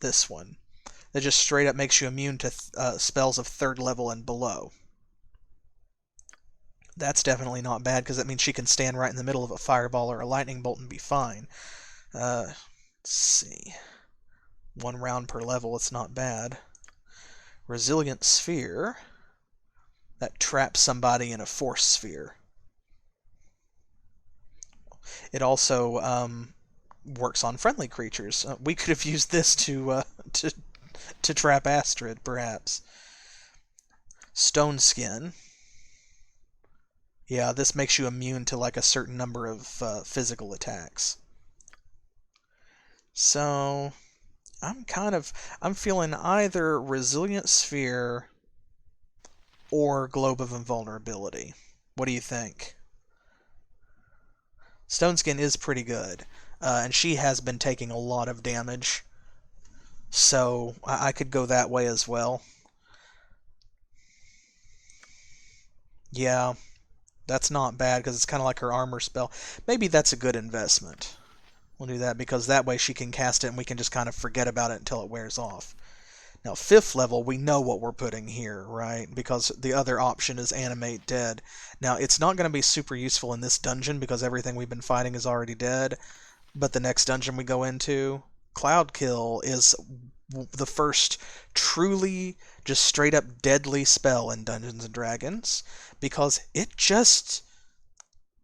this one? That just straight up makes you immune to spells of 3rd level and below. That's definitely not bad, because that means she can stand right in the middle of a fireball or a lightning bolt and be fine. Let's see. 1 round per level, it's not bad. Resilient Sphere. That traps somebody in a force sphere. It also works on friendly creatures. We could have used this to trap Astrid, perhaps. Stone Skin. Yeah, this makes you immune to like a certain number of physical attacks. So, I'm feeling either Resilient Sphere or Globe of Invulnerability. What do you think? Stone Skin is pretty good, and she has been taking a lot of damage, so I could go that way as well. Yeah, that's not bad because it's kind of like her armor spell. Maybe that's a good investment. We'll do that because that way she can cast it and we can just kind of forget about it until it wears off. Now, 5th level, we know what we're putting here, right? Because the other option is Animate Dead. Now, it's not going to be super useful in this dungeon because everything we've been fighting is already dead. But the next dungeon we go into, Cloud Kill, is the first truly just straight up deadly spell in Dungeons and Dragons because it just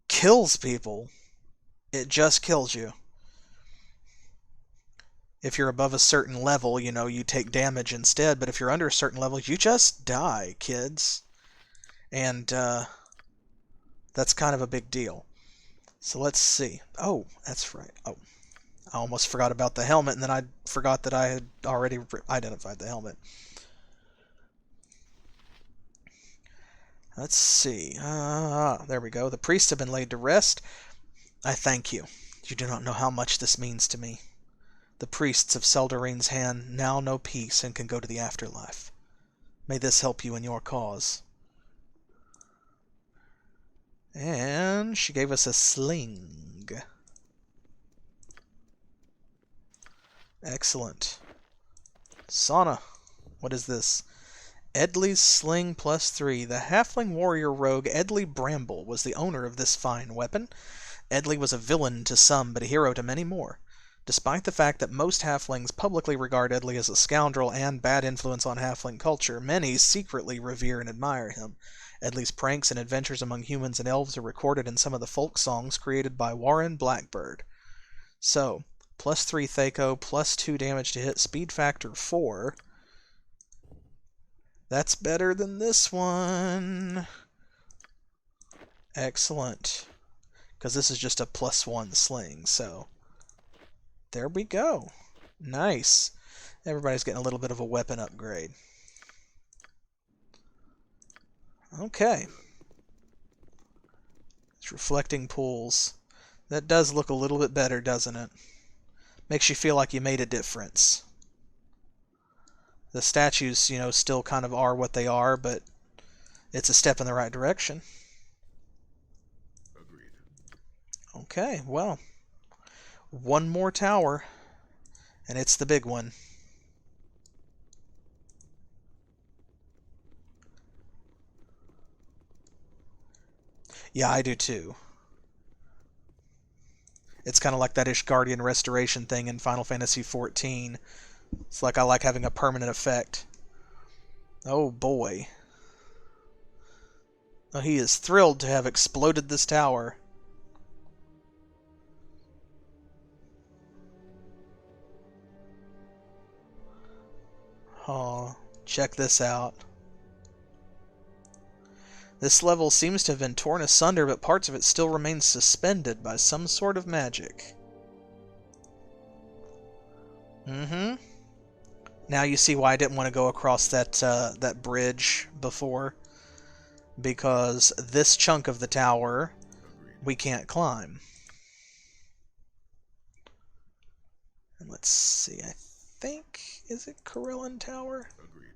kills people. It just kills you. If you're above a certain level, you take damage instead, but if you're under a certain level, you just die, kids. And that's kind of a big deal. So let's see. Oh, that's right. Oh, I almost forgot about the helmet, and then I forgot that I had already identified the helmet. Let's see. There we go. The priests have been laid to rest. I thank you. You do not know how much this means to me. The priests of Seldarine's hand now know peace and can go to the afterlife. May this help you in your cause. And she gave us a sling. Excellent. Sauna. What is this? Edley's Sling +3. The halfling warrior rogue Edley Bramble was the owner of this fine weapon. Edley was a villain to some, but a hero to many more. Despite the fact that most halflings publicly regard Edley as a scoundrel and bad influence on halfling culture, many secretly revere and admire him. Edley's pranks and adventures among humans and elves are recorded in some of the folk songs created by Warren Blackbird. So, +3 Thaco, +2 damage to hit, speed factor 4. That's better than this one. Excellent. Because this is just a +1 sling, so there we go. Nice. Everybody's getting a little bit of a weapon upgrade. Okay. It's reflecting pools. That does look a little bit better, doesn't it? Makes you feel like you made a difference. The statues, still kind of are what they are, but it's a step in the right direction. Agreed. Okay, well, one more tower, and it's the big one. Yeah, I do too. It's kind of like that Ishgardian restoration thing in Final Fantasy XIV. It's like I like having a permanent effect. Oh boy. Oh, he is thrilled to have exploded this tower. Oh, check this out. This level seems to have been torn asunder, but parts of it still remain suspended by some sort of magic. Now you see why I didn't want to go across that bridge before. Because this chunk of the tower we can't climb. And let's see, I think, is it Corellan Tower? Agreed.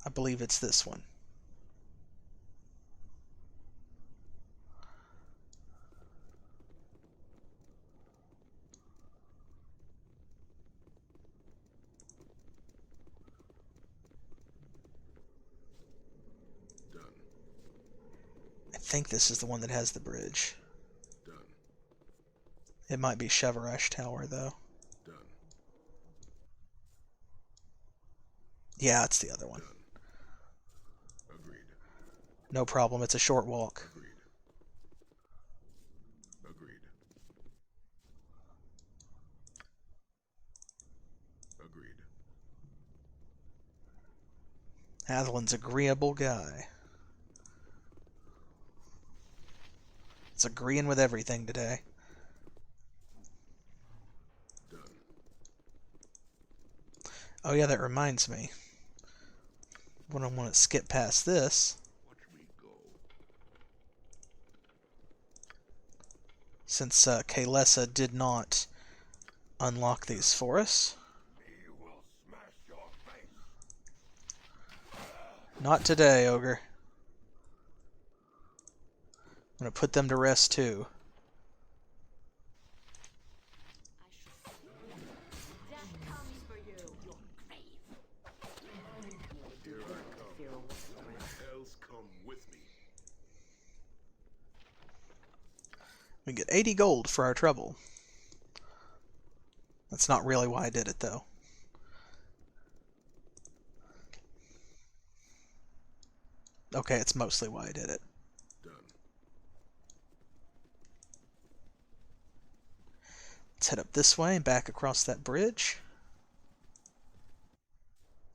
I believe it's this one. Done. I think this is the one that has the bridge. Done. It might be Cheverash Tower, though. Done. Yeah, it's the other one. Done. Agreed. No problem, it's a short walk. Agreed. Agreed. Agreed. Hatheland's agreeable guy. It's agreeing with everything today. Done. Oh yeah, that reminds me. When I want to skip past this, Watch me go. since Kaylessa did not unlock these for us. He will smash your face. Not today, Ogre. I'm going to put them to rest too. Death comes for you, your grave. Here I come. Fear a whisperer. Hells come with me. We get 80 gold for our trouble. That's not really why I did it, though. Okay, it's mostly why I did it. Done. Let's head up this way and back across that bridge.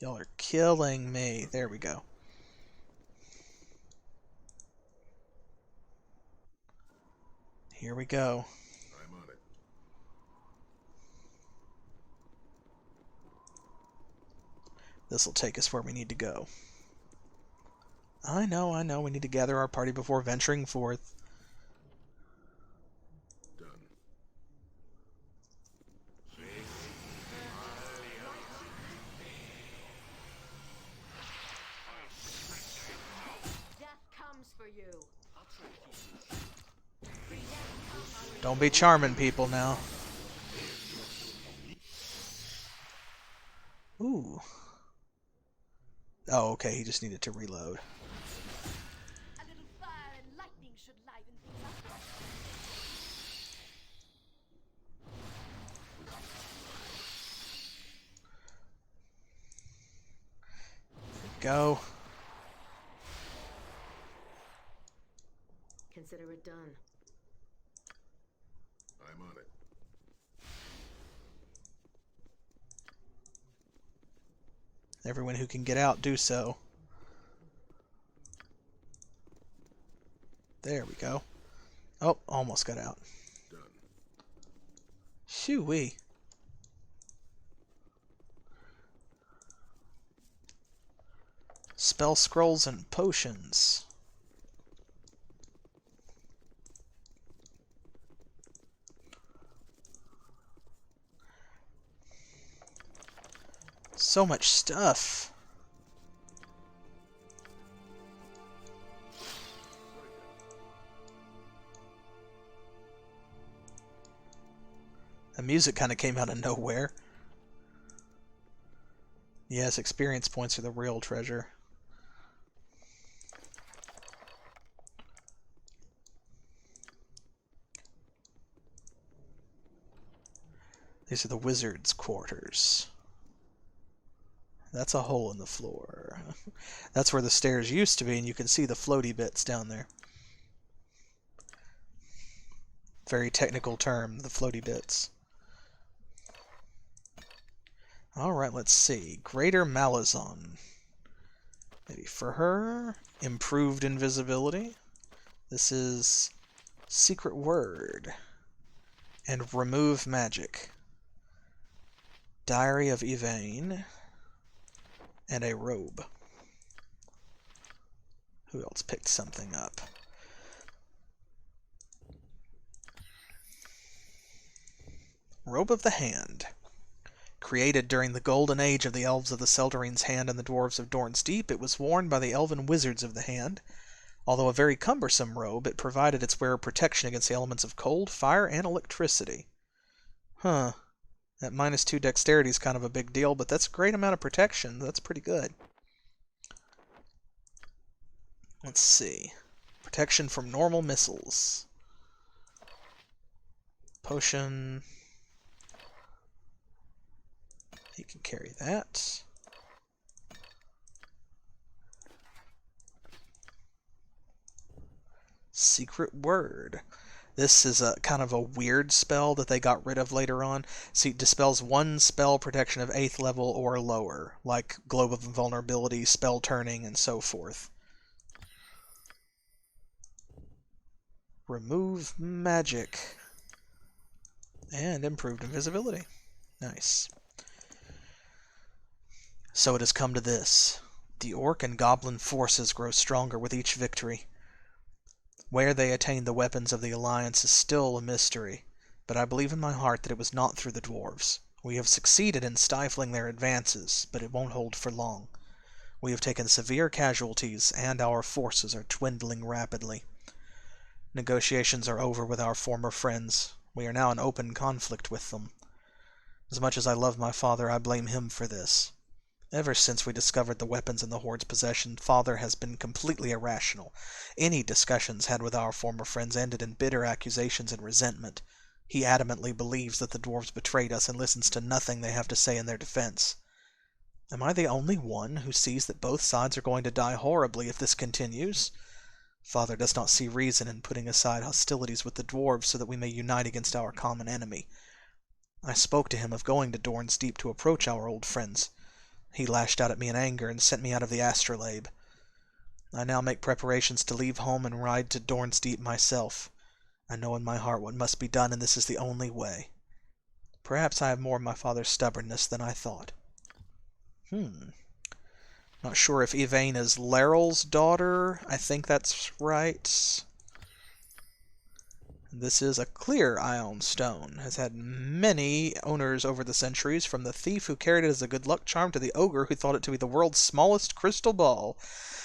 Y'all are killing me. There we go. Here we go. I'm on it. This will take us where we need to go. I know. We need to gather our party before venturing forth. Done. Death comes for you. Don't be charming people now. Ooh. Oh, okay, he just needed to reload. A little fire and lightning should liven things up. Go. Consider it done. I'm on it. Everyone who can get out, do so. There we go. Oh, almost got out. Done. Shoo-wee. Spell scrolls and potions. So much stuff. The music kind of came out of nowhere. Yes, experience points are the real treasure. These are the wizard's quarters. That's a hole in the floor. That's where the stairs used to be, and you can see the floaty bits down there. Very technical term, the floaty bits. Alright, let's see. Greater Malazon. Maybe for her. Improved invisibility. This is Secret Word. And Remove Magic. Diary of Yvain. And a robe. Who else picked something up? Robe of the Hand. Created during the golden age of the elves of the Seldarine's Hand and the dwarves of Dorn's Deep, it was worn by the elven wizards of the Hand. Although a very cumbersome robe, it provided its wearer protection against the elements of cold, fire, and electricity. Huh. That -2 dexterity is kind of a big deal, but that's a great amount of protection. That's pretty good. Let's see. Protection from normal missiles. Potion. He can carry that. Secret Word. This is a kind of a weird spell that they got rid of later on. See, it dispels one spell protection of 8th level or lower, like Globe of Invulnerability, Spell Turning, and so forth. Remove magic. And improved invisibility. Nice. So it has come to this. The orc and goblin forces grow stronger with each victory. Where they attain the weapons of the Alliance is still a mystery, but I believe in my heart that it was not through the dwarves. We have succeeded in stifling their advances, but it won't hold for long. We have taken severe casualties, and our forces are dwindling rapidly. Negotiations are over with our former friends. We are now in open conflict with them. As much as I love my father, I blame him for this. Ever since we discovered the weapons in the Horde's possession, Father has been completely irrational. Any discussions had with our former friends ended in bitter accusations and resentment. He adamantly believes that the dwarves betrayed us and listens to nothing they have to say in their defense. Am I the only one who sees that both sides are going to die horribly if this continues? Father does not see reason in putting aside hostilities with the dwarves so that we may unite against our common enemy. I spoke to him of going to Dorn's Deep to approach our old friends. He lashed out at me in anger and sent me out of the astrolabe. I now make preparations to leave home and ride to Dorn's Deep myself. I know in my heart what must be done, and this is the only way. Perhaps I have more of my father's stubbornness than I thought. Not sure if Yvain is Leryl's daughter. I think that's right. This is a clear ion stone. Has had many owners over the centuries, from the thief who carried it as a good luck charm to the ogre who thought it to be the world's smallest crystal ball.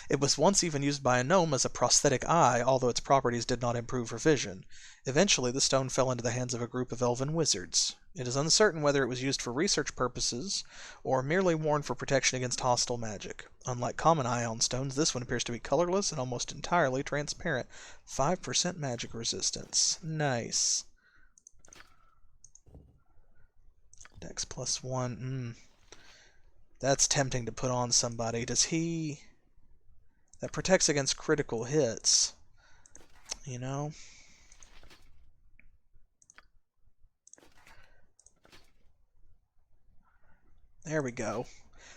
It was once even used by a gnome as a prosthetic eye, although its properties did not improve her vision. Eventually, the stone fell into the hands of a group of elven wizards. It is uncertain whether it was used for research purposes, or merely worn for protection against hostile magic. Unlike common ion stones, this one appears to be colorless and almost entirely transparent. 5% magic resistance. Nice. Dex plus 1. That's tempting to put on somebody. Does he... That protects against critical hits. You know? There we go.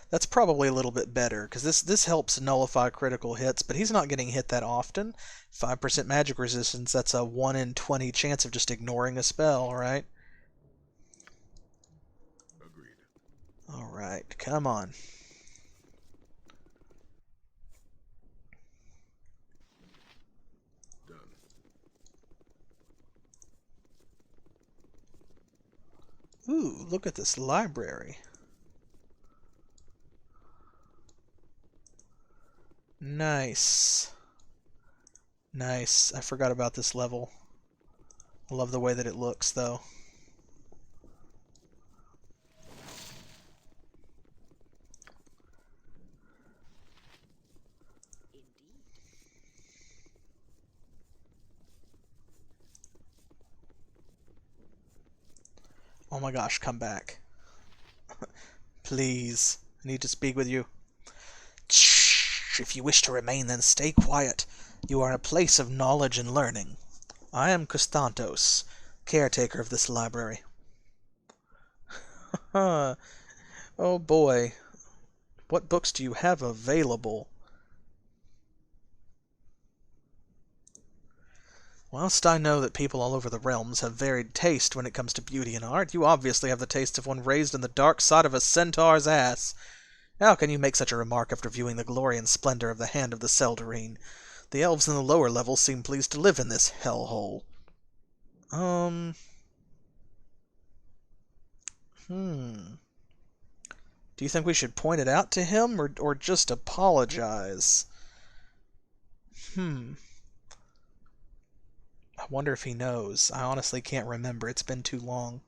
That's probably a little bit better, because this helps nullify critical hits, but he's not getting hit that often. 5% magic resistance, that's a 1 in 20 chance of just ignoring a spell, right? Agreed. Alright, come on. Done. Ooh, look at this library. Nice. Nice. I forgot about this level. I love the way that it looks, though. Oh my gosh, come back. Please. I need to speak with you. Shh! If you wish to remain, then stay quiet. You are in a place of knowledge and learning. I am Constantos, caretaker of this library. Oh boy. What books do you have available? Whilst I know that people all over the realms have varied taste when it comes to beauty and art, you obviously have the taste of one raised in the dark side of a centaur's ass. How can you make such a remark after viewing the glory and splendor of the Hand of the Seldarine? The elves in the lower levels seem pleased to live in this hellhole. Do you think we should point it out to him, or just apologize? I wonder if he knows. I honestly can't remember. It's been too long.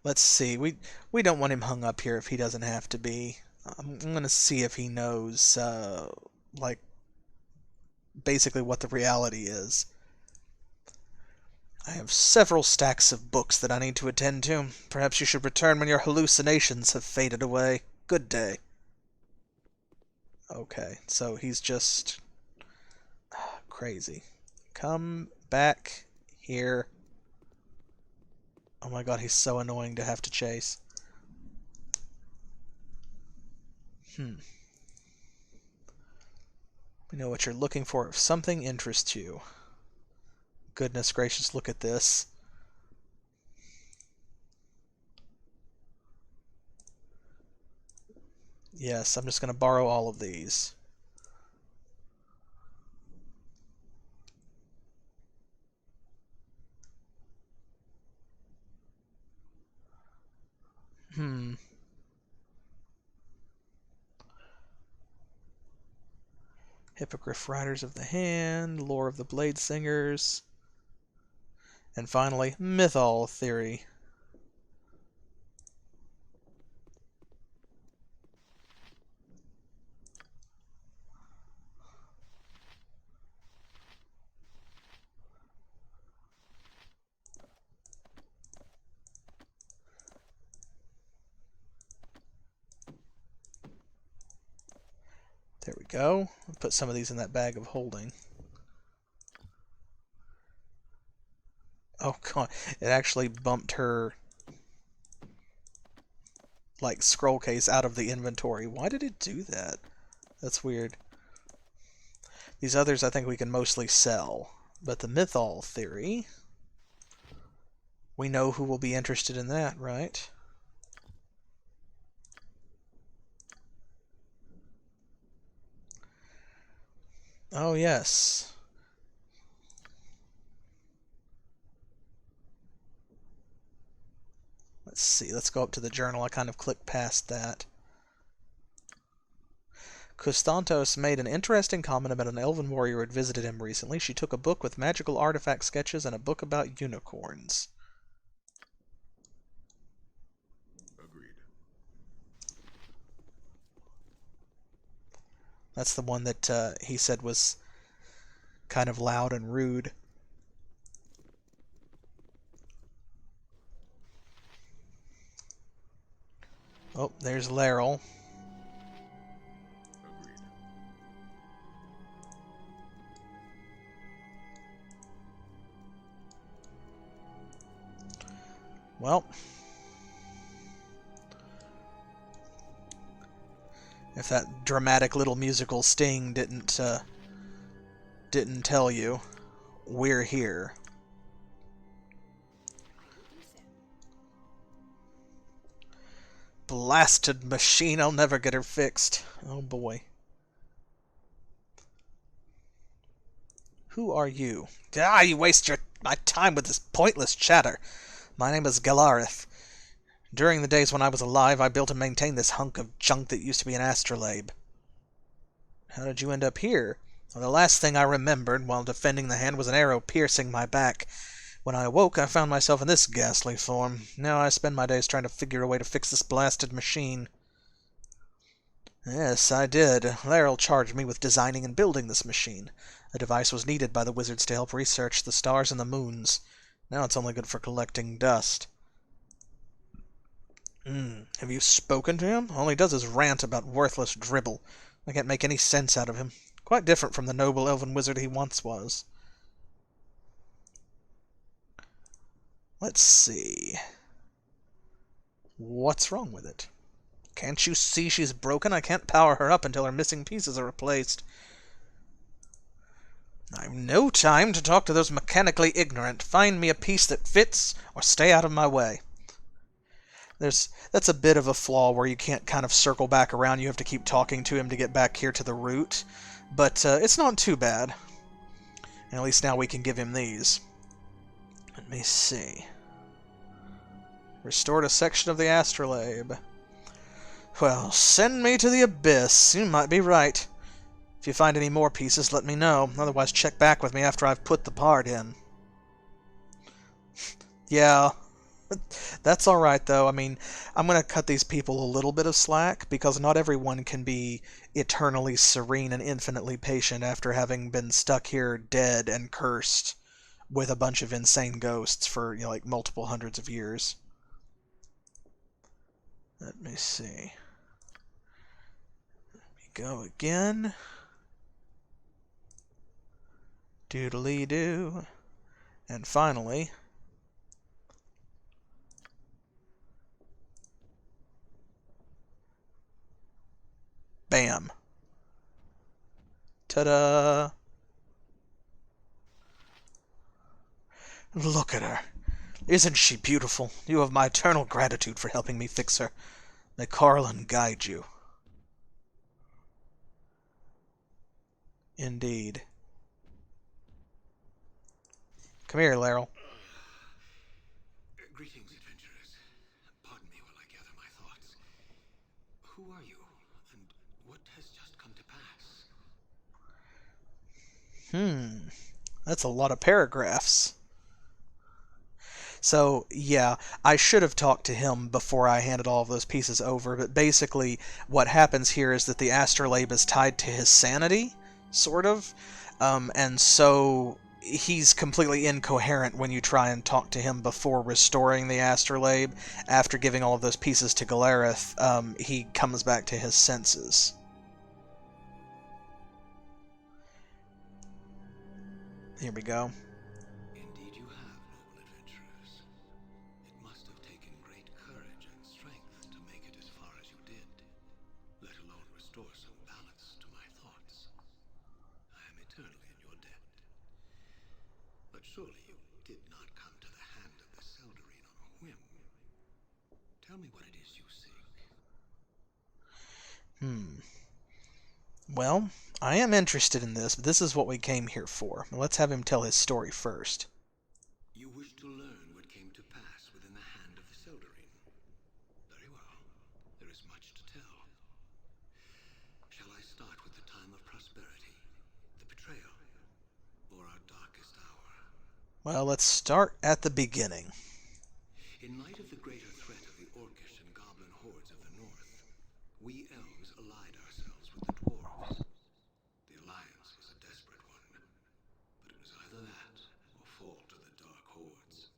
Let's see. We don't want him hung up here if he doesn't have to be. I'm gonna see if he knows, like, basically what the reality is. I have several stacks of books that I need to attend to. Perhaps you should return when your hallucinations have faded away. Good day. Okay, so he's just crazy. Come back here. Oh my god, he's so annoying to have to chase. We know what you're looking for if something interests you. Goodness gracious, look at this. Yes, I'm just going to borrow all of these. Hippogriff Riders of the Hand, Lore of the Blade Singers, and finally, Mythal Theory. There we go. I'll put some of these in that bag of holding. Oh god, it actually bumped her like scroll case out of the inventory. Why did it do that? That's weird. These others I think we can mostly sell. But the Mythal Theory, we know who will be interested in that, right? Oh, yes. Let's see. Let's go up to the journal. I kind of clicked past that. Kustantos made an interesting comment about an elven warrior who had visited him recently. She took a book with magical artifact sketches and a book about unicorns. Agreed. That's the one that he said was kind of loud and rude. Oh, there's Laryl. Agreed. Well, if that dramatic little musical sting didn't tell you, we're here. Blasted machine, I'll never get her fixed. Oh boy. Who are you? Ah, you waste my time with this pointless chatter. My name is Galareth. During the days when I was alive, I built and maintained this hunk of junk that used to be an astrolabe. How did you end up here? Well, the last thing I remembered while defending the hand was an arrow piercing my back. When I awoke, I found myself in this ghastly form. Now I spend my days trying to figure a way to fix this blasted machine. Yes, I did. Laryl charged me with designing and building this machine. A device was needed by the wizards to help research the stars and the moons. Now it's only good for collecting dust. Have you spoken to him? All he does is rant about worthless dribble. I can't make any sense out of him. Quite different from the noble elven wizard he once was. Let's see. What's wrong with it? Can't you see she's broken? I can't power her up until her missing pieces are replaced. I've no time to talk to those mechanically ignorant. Find me a piece that fits, or stay out of my way. That's a bit of a flaw where you can't kind of circle back around. You have to keep talking to him to get back here to the root. But it's not too bad. And at least now we can give him these. Let me see. Restored a section of the astrolabe. Well, send me to the abyss. You might be right. If you find any more pieces, let me know. Otherwise, check back with me after I've put the part in. Yeah. That's alright, though. I mean, I'm going to cut these people a little bit of slack, because not everyone can be eternally serene and infinitely patient after having been stuck here dead and cursed with a bunch of insane ghosts for, you know, like multiple hundreds of years. Let me see. Let me go again. Doodly-doo. And finally... Bam. Ta-da! Look at her. Isn't she beautiful? You have my eternal gratitude for helping me fix her. May Carlin guide you. Indeed. Come here, Laryl. Greetings, adventurers. Pardon me while I gather my thoughts. Who are you, and what has just come to pass? That's a lot of paragraphs. So, yeah, I should have talked to him before I handed all of those pieces over, but basically what happens here is that the astrolabe is tied to his sanity, sort of, and so he's completely incoherent when you try and talk to him before restoring the astrolabe. After giving all of those pieces to Galareth, he comes back to his senses. Here we go. Indeed you have, noble adventurers. It must have taken great courage and strength to make it as far as you did, let alone restore some balance to my thoughts. I am eternally in your debt. But surely you did not come to the hand of the Seldarine on a whim. Tell me what it is you seek. Well, I am interested in this, but this is what we came here for. Let's have him tell his story first. You wish to learn what came to pass within the hand of the Seldarine. Very well. There is much to tell. Shall I start with the time of prosperity, the betrayal, or our darkest hour? Well, let's start at the beginning. In light of the greater threat of the orcish and goblin hordes of the north, we elves allied ourselves with the dwarves. The alliance was a desperate one, but it was either that or fall to the dark hordes.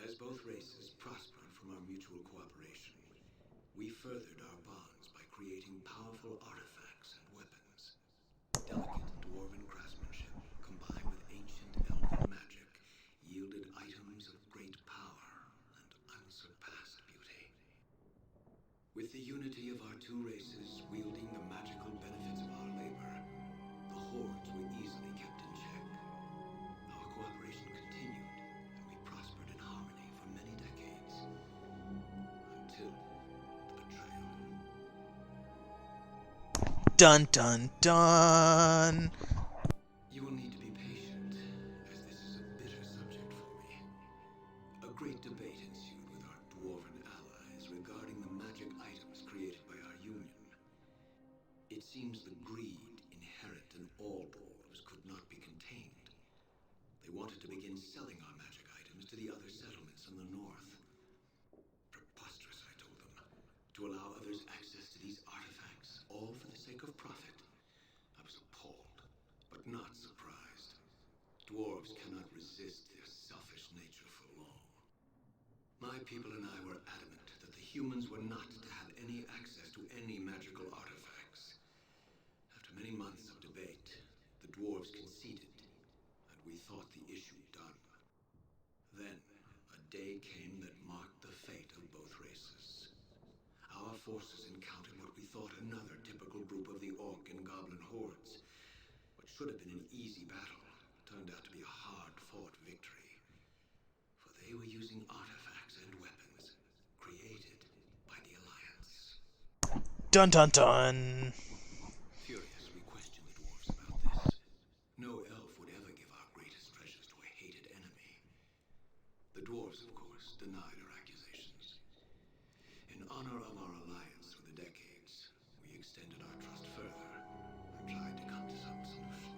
As both races prospered from our mutual cooperation, we furthered our bonds by creating powerful artifacts and weapons. Delicate dwarven craftsmanship combined with ancient elven magic yielded items of great power and unsurpassed beauty. With the unity of our two races wielding the magical benefits of our labor, the hordes were easily kept in check. Our cooperation continued, and we prospered in harmony for many decades. Until the betrayal. Dun dun dun! You will need to be patient, as this is a bitter subject for me. A great debate ensued with our dwarven allies regarding the magic items created by our union. It seems the greed inherent in all dwarves could not be contained. They wanted to begin selling our magic items to the other settlements in the north. Preposterous, I told them, to allow others access to these artifacts, all for the sake of profit. I was appalled, but not surprised. Dwarves cannot resist their selfish nature for long. My people and I were adamant that the humans were not to have any access to any magical artifacts. After many months of debate, the dwarves conceded, and we thought the issue done. Then, a day came that marked the fate of both races. Our forces encountered what we thought another typical group of the orc and goblin hordes. What should have been an easy battle turned out to be a hard-fought victory. For they were using artifacts and weapons created by the Alliance. Dun dun dun! Furious, we questioned the dwarves about this. No elf would ever give our greatest treasures to a hated enemy. The dwarves, of course, denied our accusations. In honor of our alliance through the decades, we extended our trust further and tried to come to some solution.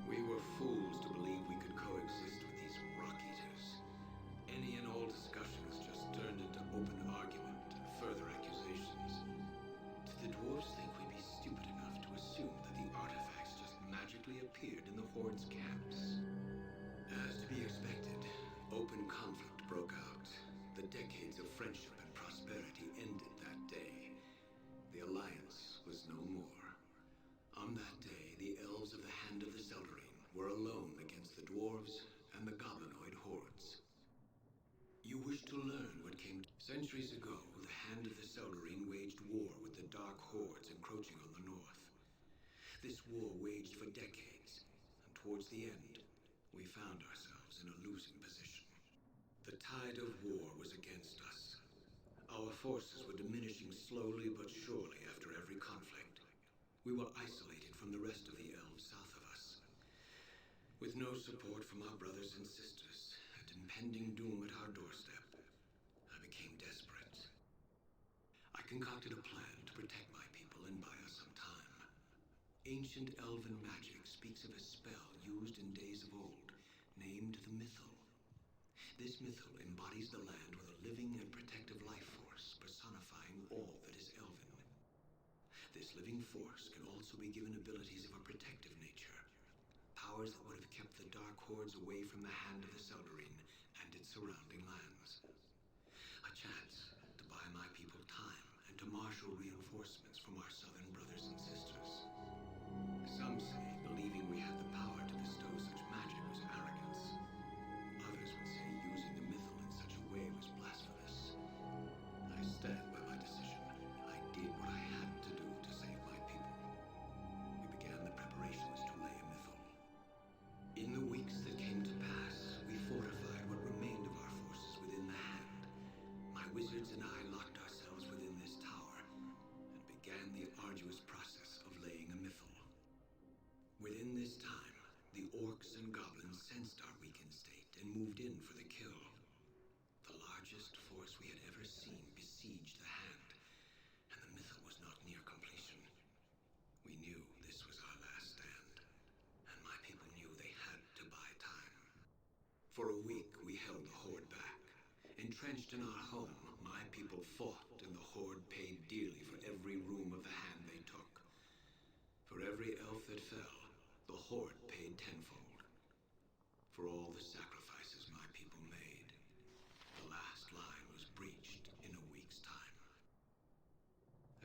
We were fools to believe we could coexist with these rock-eaters. Any and all discussions just turned into open argument and further accusations. Did the dwarves think we'd be stupid enough to assume that the artifacts just magically appeared in the Horde's camps? As to be expected, open conflict broke out. The decades of friendship and prosperity ended that day. The Alliance was no more. On that day, the elves of the Hand of the Seldarine were alone against the dwarves and the goblinoid hordes. You wish to learn what came... Centuries ago, the Hand of the Seldarine waged war with the dark hordes encroaching on the north. This war waged for decades, and towards the end, we found ourselves in a losing position. The tide of war was against us. Our forces were diminishing slowly but surely after every conflict. We were isolated from the rest of the elves south of us. With no support from our brothers and sisters, and impending doom at our doorstep, I became desperate. I concocted a plan to protect my people and buy us some time. Ancient elven magic speaks of a spell used in days of old, named the Mythal. This Mythal embodies the land with a living and protective life force, personifying all that is elven. This living force can also be given abilities of a protective nature, powers that would have kept the dark hordes away from the hand of the Seldarine and its surrounding lands. A chance to buy my people time and to marshal reinforcements from our southern brothers and sisters. Some say believing we had the power to bestow such magic was arrogance. Others would say using the Mythal in such a way was blasphemous. I stand by my decision. I did what I had to do to save my people. We began the preparations to lay a Mythal. In the weeks that came to pass, we fortified what remained of our forces within the hand. My wizards and I locked ourselves within this tower and began the arduous process of laying a Mythal. Within this time, the orcs and goblins sensed our weakened state and moved in for the kill. The largest force we had ever seen besieged the hand, and the Mythal was not near completion. We knew this was our last stand, and my people knew they had to buy time. For a week, we held the horde back. Entrenched in our home, my people fought, and the horde paid dearly for every room of the hand they took. For every elf that fell, the horde paid tenfold. For all the sacrifices my people made, the last line was breached in a week's time.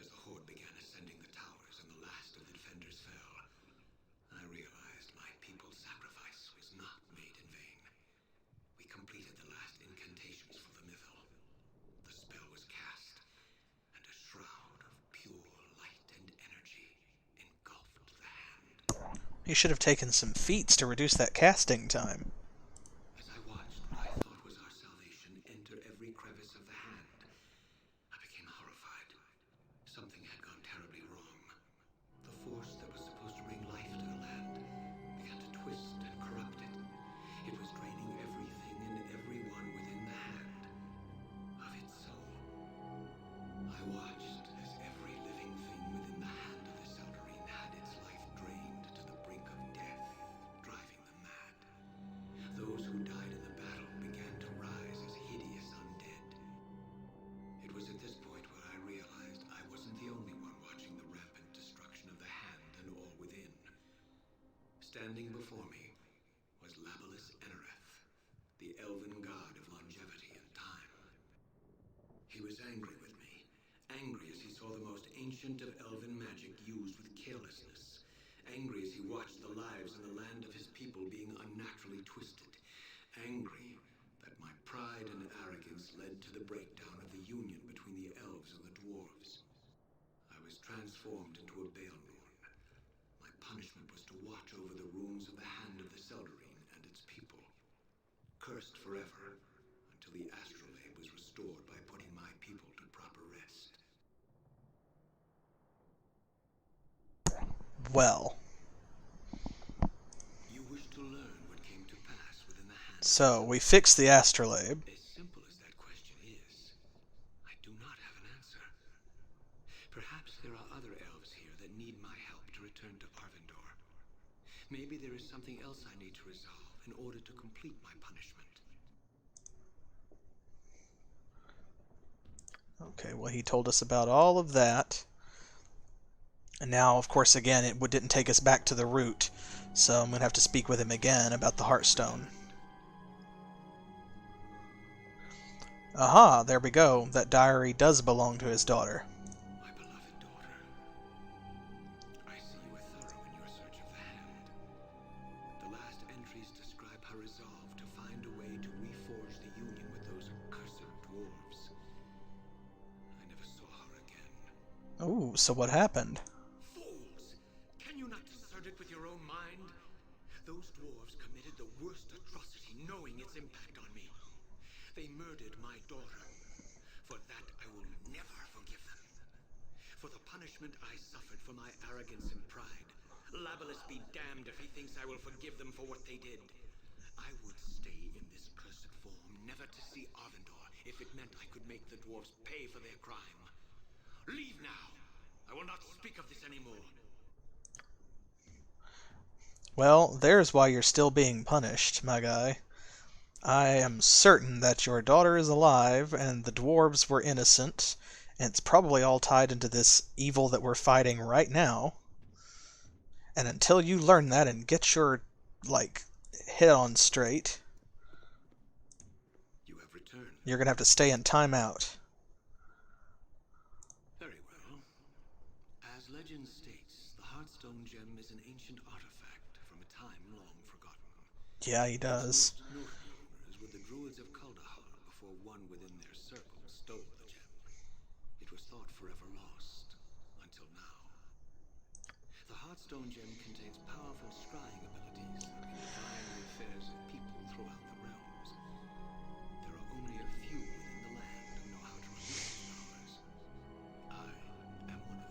As the horde began ascending the towers and the last of the defenders fell, I realized my people's sacrifice was not made in vain. We completed the last incantations for the Mythal. The spell was cast, and a shroud of pure light and energy engulfed the hand. You should have taken some feats to reduce that casting time. As I watched what I thought was our salvation enter every crevice of the hand, I became horrified. Something had gone terribly wrong. The force that was supposed to bring life to the land began to twist and corrupt it. It was draining everything and everyone within the hand of its soul. I watched as every living thing within the hand of the Seldarine had its life drained to the brink of death, driving them mad. Those who died in the battle began to rise as hideous undead. It was at this point where I realized I wasn't the only one watching the rampant destruction of the hand and all within. Standing before me was Labalus Enereth, the elven god of longevity and time. He was angry with me, angry as he saw the most ancient of elven magic used with carelessness, angry as he watched the lives and the land of his people being unnaturally twisted, angry that my pride and arrogance led to the breakdown of the union between the elves and the dwarves. I was transformed into a Baelnorn. My punishment was to watch over the rooms of the hand of the Seldarine and its people, cursed forever until the astrolabe was restored by putting my people to proper rest. Well, You wish to learn what came to pass within the hand. so we fixed the astrolabe. As simple as that question is, I do not have an answer. Perhaps there are other elves here that need my help to return to Arvindor. Maybe there is something else I need to resolve in order to complete my punishment. Okay, well, he told us about all of that. And now, of course, again, it didn't take us back to the root, so I'm going to have to speak with him again about the Heartstone. Aha, there we go. That diary does belong to his daughter. My beloved daughter, I see you are thorough in your search of the hand. The last entries describe her resolve to find a way to reforge the union with those accursed dwarves. I never saw her again. Ooh, so what happened? Fools! Can you not discern it with your own mind? Those dwarves committed the worst atrocity, knowing its impact on me. They murdered my daughter. For that, I will never forgive them. For the punishment I suffered for my arrogance and pride, Labalus be damned if he thinks I will forgive them for what they did. I would stay in this cursed form, never to see Arvindor, if it meant I could make the dwarves pay for their crime. Leave now. I will not speak of this anymore. Well, there's why you're still being punished, my guy. I am certain that your daughter is alive, and the dwarves were innocent, and it's probably all tied into this evil that we're fighting right now. And until you learn that and get your, head on straight, You have returned. you're gonna have to stay in timeout. Very well. As legend states, the Heartstone Gem is an ancient artifact from a time long forgotten. Yeah, he does. Its most notable owners were the druids of Kuldahar before one within their circle stole the gem. It was thought forever lost, until now. The Heartstone Gem contains powerful scrying abilities that can divine the affairs of people throughout the realms. There are only a few within the land who know how to release these powers. I am one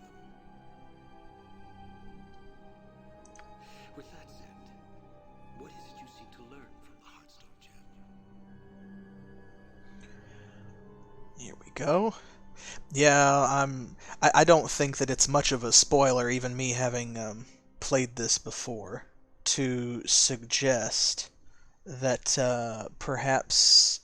of them. With that said, what is it you seek to learn from the Heartstone Gem? Here we go. Yeah, I don't think that it's much of a spoiler, even me having played this before, to suggest that perhaps,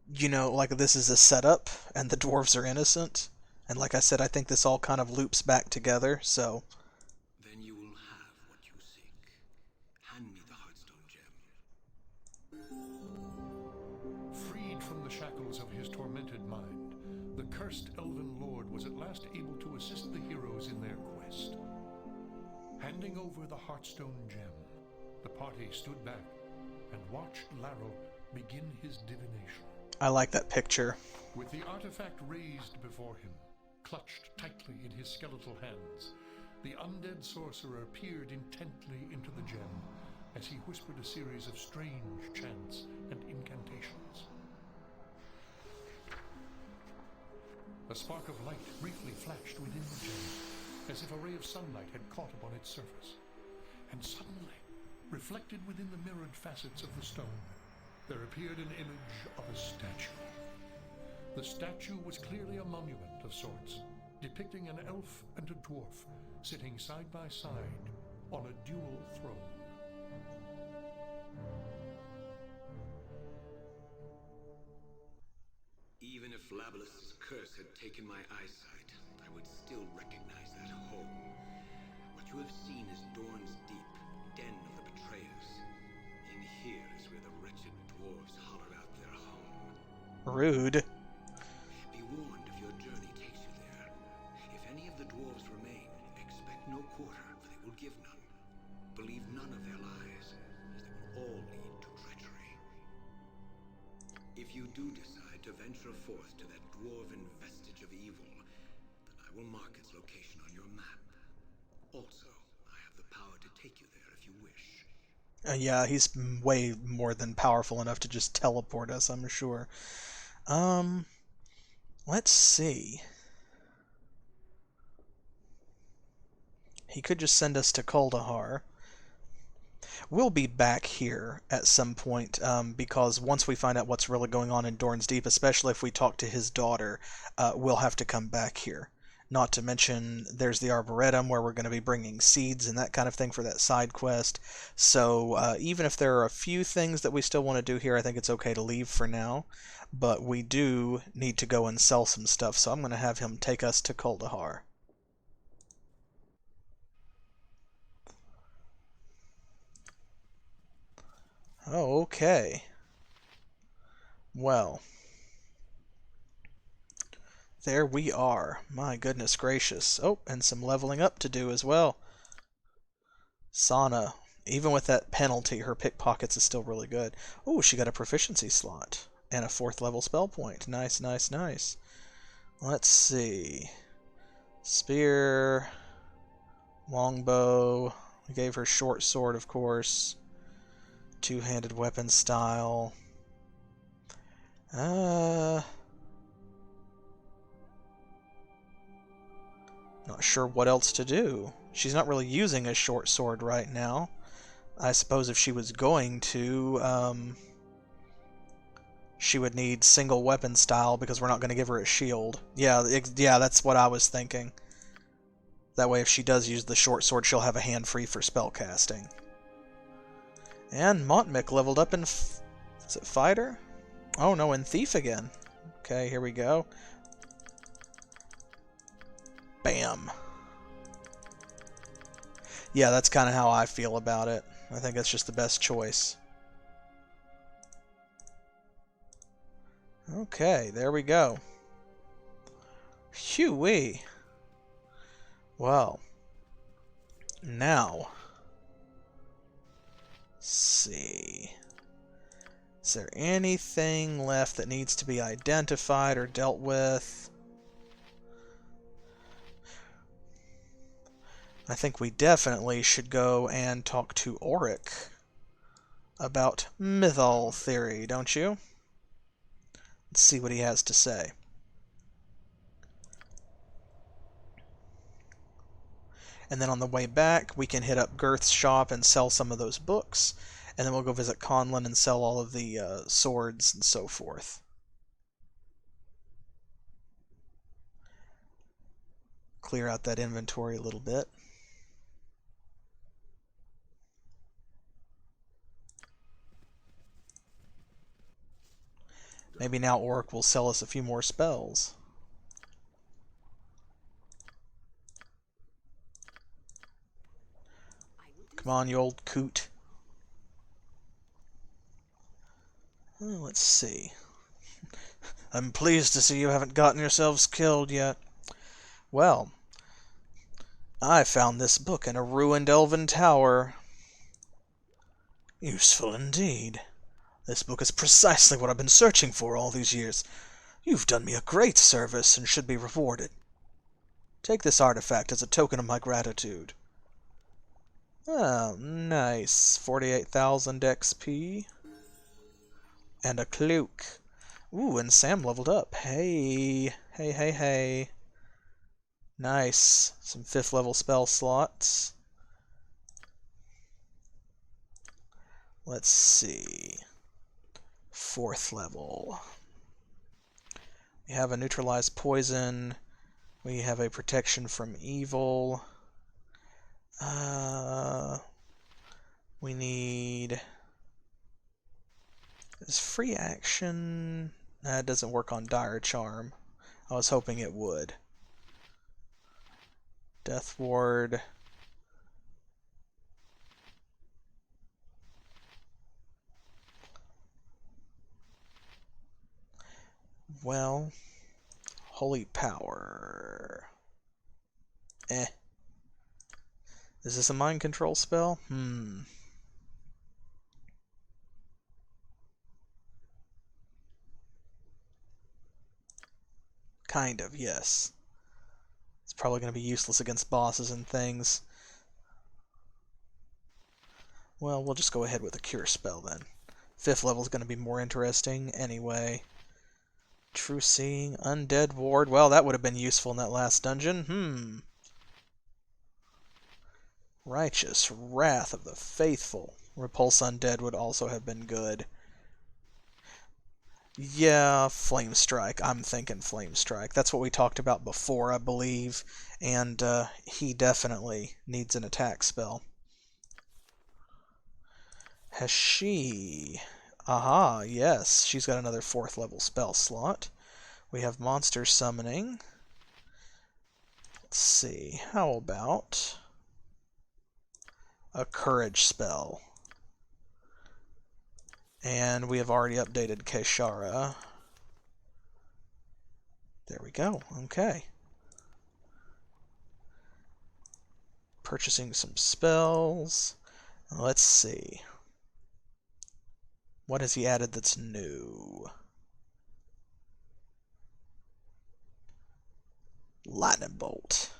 this is a setup and the dwarves are innocent. And like I said, I think this all kind of loops back together, so... Then you will have what you seek. Hand me the Heartstone Gem. Freed from the shackles of his tormented mind, the cursed elven lord was at last able to assist the heroes in their quest. Handing over the Heartstone Gem, the party stood back and watched Laro begin his divination. I like that picture. With the artifact raised before him, clutched tightly in his skeletal hands, the undead sorcerer peered intently into the gem as he whispered a series of strange chants and incantations. A spark of light briefly flashed within the gem, as if a ray of sunlight had caught upon its surface. And suddenly, reflected within the mirrored facets of the stone, there appeared an image of a statue. The statue was clearly a monument of sorts, depicting an elf and a dwarf sitting side by side on a dual throne. Even if Labalus' curse had taken my eyesight, I would still recognize that home. What you have seen is Dorn's Deep, den of the betrayers. In here is where the wretched dwarves holler out their home. Rude. Be warned if your journey takes you there. If any of the dwarves remain, expect no quarter, for they will give none. Believe none of their lies, as they will all lead to treachery. If you do decide to venture forth to that dwarven vestige of evil, then I will mark its location on your map. Also, I have the power to take you there if you wish. Yeah, he's way more than powerful enough to just teleport us, I'm sure. Let's see. He could just send us to Kuldahar. We'll be back here at some point, because once we find out what's really going on in Dorn's Deep, especially if we talk to his daughter, we'll have to come back here. Not to mention, there's the Arboretum, where we're going to be bringing seeds and that kind of thing for that side quest. So, even if there are a few things that we still want to do here, I think it's okay to leave for now. But we do need to go and sell some stuff, so I'm going to have him take us to Kuldahar. Okay. Well, there we are. My goodness gracious. Oh, and some leveling up to do as well. Sana, even with that penalty, her pickpockets is still really good. Oh, she got a proficiency slot and a 4th level spell point. Nice, nice, nice. Let's see. Spear, longbow. We gave her short sword, of course. Two-handed weapon style. Not sure what else to do. She's not really using a short sword right now. I suppose if she was going to, she would need single weapon style because we're not going to give her a shield. Yeah, that's what I was thinking. That way if she does use the short sword, she'll have a hand free for spellcasting. And Motmic leveled up in... is it Fighter? Oh no, in Thief again. Okay, here we go. Bam. Yeah, that's kind of how I feel about it. I think that's just the best choice. Okay, there we go. Phew-wee. Well, now, let's see. Is there anything left that needs to be identified or dealt with? I think we definitely should go and talk to Auric about mythal theory, don't you? Let's see what he has to say. And then on the way back, we can hit up Girth's shop and sell some of those books. And then we'll go visit Conlon and sell all of the swords and so forth. Clear out that inventory a little bit. Maybe now Auric will sell us a few more spells. Come on, you old coot. Let's see. I'm pleased to see you haven't gotten yourselves killed yet. Well, I found this book in a ruined elven tower. Useful indeed. This book is precisely what I've been searching for all these years. You've done me a great service and should be rewarded. Take this artifact as a token of my gratitude. Oh, nice. 48,000 XP. And a cloak. Ooh, and Sam leveled up. Hey. Hey. Nice. Some 5th level spell slots. Let's see. 4th level. We have a neutralized poison. We have a protection from evil. We need... Is free action... That doesn't work on Dire Charm. I was hoping it would. Death Ward... Well... Holy Power... Is this a mind control spell? Kind of, yes. It's probably going to be useless against bosses and things. Well, we'll just go ahead with a cure spell then. 5th level is going to be more interesting anyway. True Seeing, Undead Ward. Well, that would have been useful in that last dungeon. Righteous Wrath of the Faithful. Repulse Undead would also have been good. Yeah, Flame Strike. I'm thinking Flame Strike. That's what we talked about before, I believe. And he definitely needs an attack spell. Has she... Aha, yes. She's got another 4th level spell slot. We have Monster Summoning. Let's see. How about... a Courage spell. And we have already updated Keishara. There we go. Okay. Purchasing some spells. Let's see. What has he added that's new? Lightning Bolt.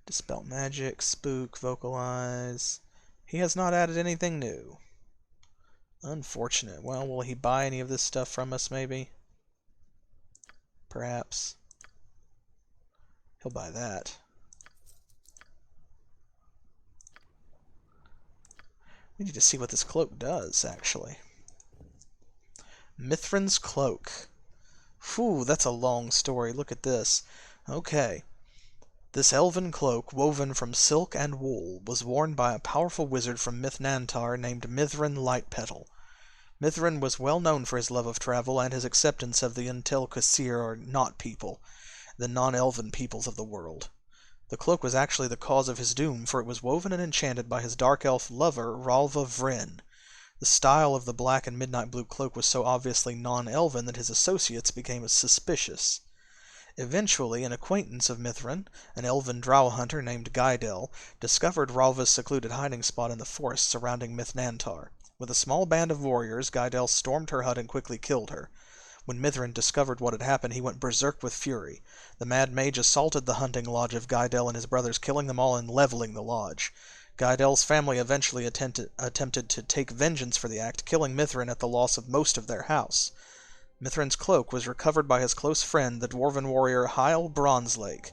Dispel magic, spook, vocalize. He has not added anything new. Unfortunate. Well, will he buy any of this stuff from us, maybe? Perhaps. He'll buy that. We need to see what this cloak does, actually. Mithrin's cloak. Whew, that's a long story. Look at this. Okay. This elven cloak, woven from silk and wool, was worn by a powerful wizard from Mithnantar named Mithrin Lightpetal. Mithrin was well known for his love of travel and his acceptance of the Untelkasir, or Not People, the non-elven peoples of the world. The cloak was actually the cause of his doom, for it was woven and enchanted by his dark elf lover, Ralva Vryn. The style of the black and midnight blue cloak was so obviously non-elven that his associates became suspicious. Eventually, an acquaintance of Mithrin, an elven drow hunter named Gaidel, discovered Ralva's secluded hiding spot in the forest surrounding Mithnantar. With a small band of warriors, Gaidel stormed her hut and quickly killed her. When Mithrin discovered what had happened, he went berserk with fury. The mad mage assaulted the hunting lodge of Gaidel and his brothers, killing them all and leveling the lodge. Gaidel's family eventually attempted to take vengeance for the act, killing Mithrin at the loss of most of their house. Mithrin's cloak was recovered by his close friend, the dwarven warrior Hyle Bronzelake.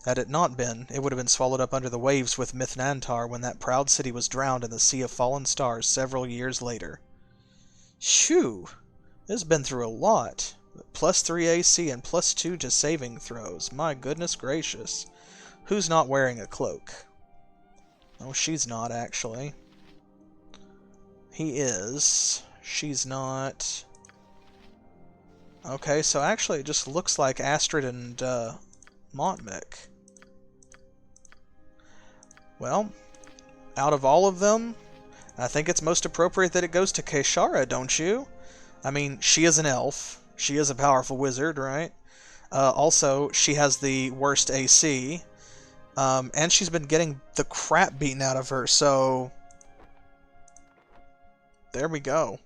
Had it not been, it would have been swallowed up under the waves with Mithnantar when that proud city was drowned in the Sea of Fallen Stars several years later. Shoo! This has been through a lot. +3 AC and +2 to saving throws. My goodness gracious. Who's not wearing a cloak? Oh, she's not, actually. He is. She's not. Okay, so actually it just looks like Astrid and Motmic. Well, out of all of them, I think it's most appropriate that it goes to Keishara, don't you? I mean, she is an elf. She is a powerful wizard, right? Also, she has the worst AC. And she's been getting the crap beaten out of her, so there we go.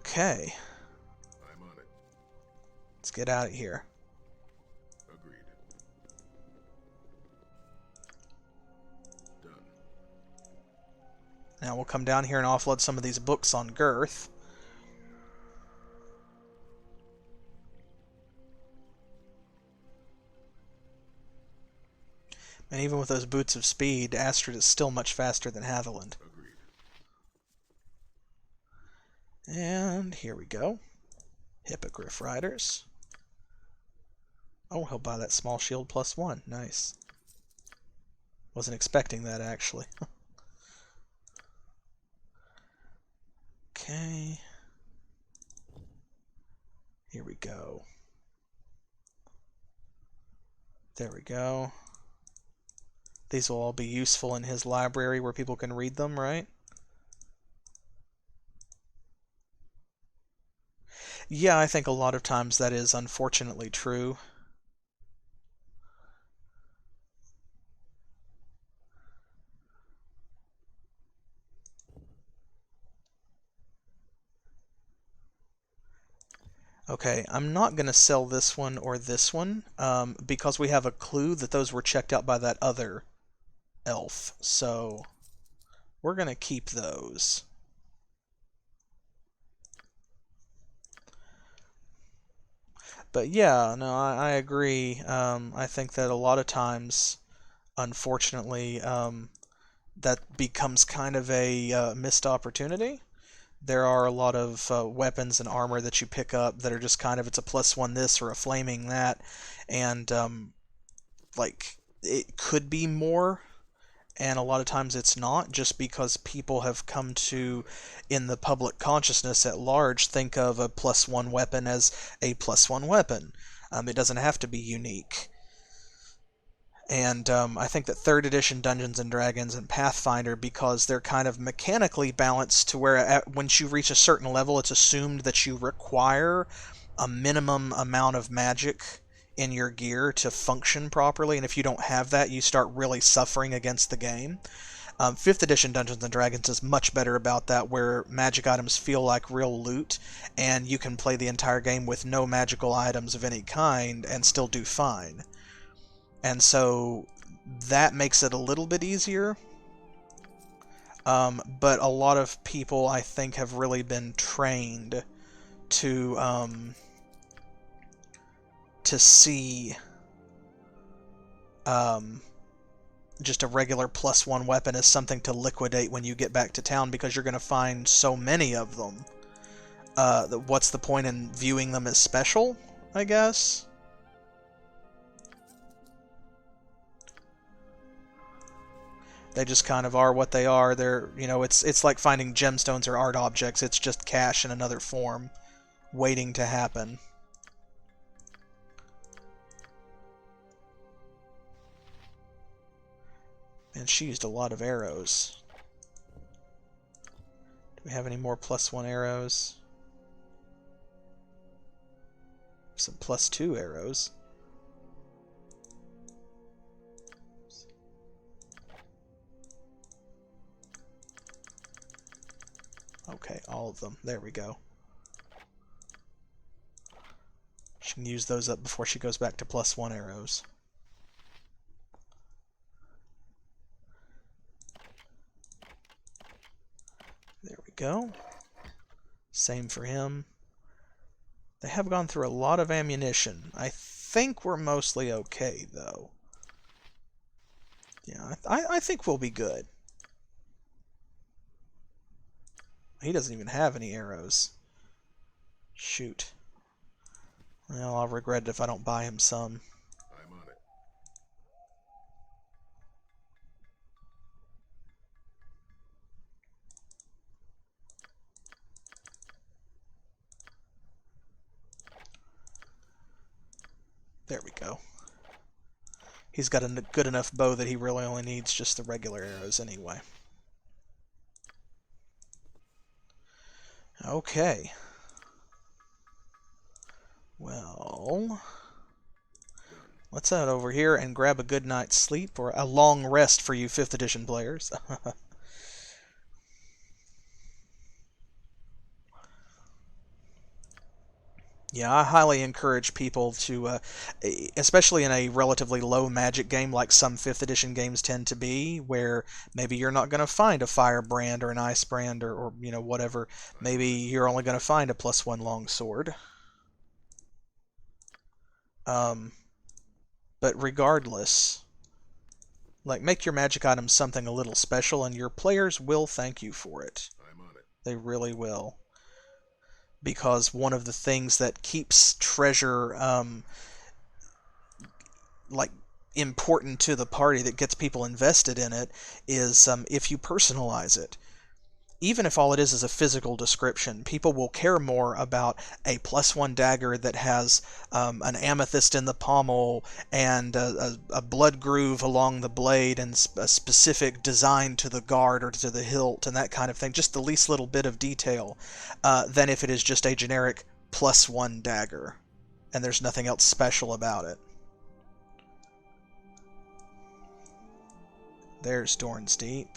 Okay. I'm on it. Let's get out of here. Agreed. Done. Now we'll come down here and offload some of these books on Girth. And even with those boots of speed, Astrid is still much faster than Hatheland. Agreed. And here we go. Hippogriff Riders. Oh, he'll buy that small shield +1. Nice. Wasn't expecting that, actually. Okay. Here we go. There we go. These will all be useful in his library where people can read them, right? Yeah, I think a lot of times that is unfortunately true. Okay, I'm not going to sell this one or this one, because we have a clue that those were checked out by that other elf. So we're going to keep those. But yeah, no, I agree. I think that a lot of times, unfortunately, that becomes kind of a missed opportunity. There are a lot of weapons and armor that you pick up that are just kind of, it's a +1 this or a flaming that, and like, it could be more, and a lot of times it's not, just because people have come to, in the public consciousness at large, think of a +1 weapon as a +1 weapon. It doesn't have to be unique. And I think that 3rd edition Dungeons & Dragons and Pathfinder, because they're kind of mechanically balanced to where once you reach a certain level, it's assumed that you require a minimum amount of magic in your gear to function properly, and if you don't have that, you start really suffering against the game. 5th edition Dungeons & Dragons is much better about that, where magic items feel like real loot, and you can play the entire game with no magical items of any kind and still do fine. And so that makes it a little bit easier. But a lot of people, I think, have really been trained to see just a regular +1 weapon as something to liquidate when you get back to town, because you're going to find so many of them. What's the point in viewing them as special, I guess? They just kind of are what they are. They're, you know, it's like finding gemstones or art objects. It's just cash in another form, waiting to happen. And she used a lot of arrows. Do we have any more +1 arrows? Some +2 arrows. Okay, all of them. There we go. She can use those up before she goes back to +1 arrows. There we go. Same for him. They have gone through a lot of ammunition. I think we're mostly okay, though. Yeah, I think we'll be good. He doesn't even have any arrows. Shoot. Well, I'll regret it if I don't buy him some. I'm on it. There we go. He's got a good enough bow that he really only needs just the regular arrows anyway. Okay. Well, let's head over here and grab a good night's sleep, or a long rest for you 5th edition players. Yeah, I highly encourage people to, especially in a relatively low magic game like some 5th edition games tend to be, where maybe you're not going to find a firebrand or an ice brand or you know, whatever. Maybe you're only going to find a +1 longsword. But regardless, like, make your magic items something a little special, and your players will thank you for it. I'm on it. They really will. Because one of the things that keeps treasure like important to the party, that gets people invested in it, is if you personalize it. Even if all it is a physical description, people will care more about a +1 dagger that has an amethyst in the pommel and a blood groove along the blade and a specific design to the guard or to the hilt and that kind of thing, just the least little bit of detail, than if it is just a generic +1 dagger and there's nothing else special about it. There's Dorn's Deep.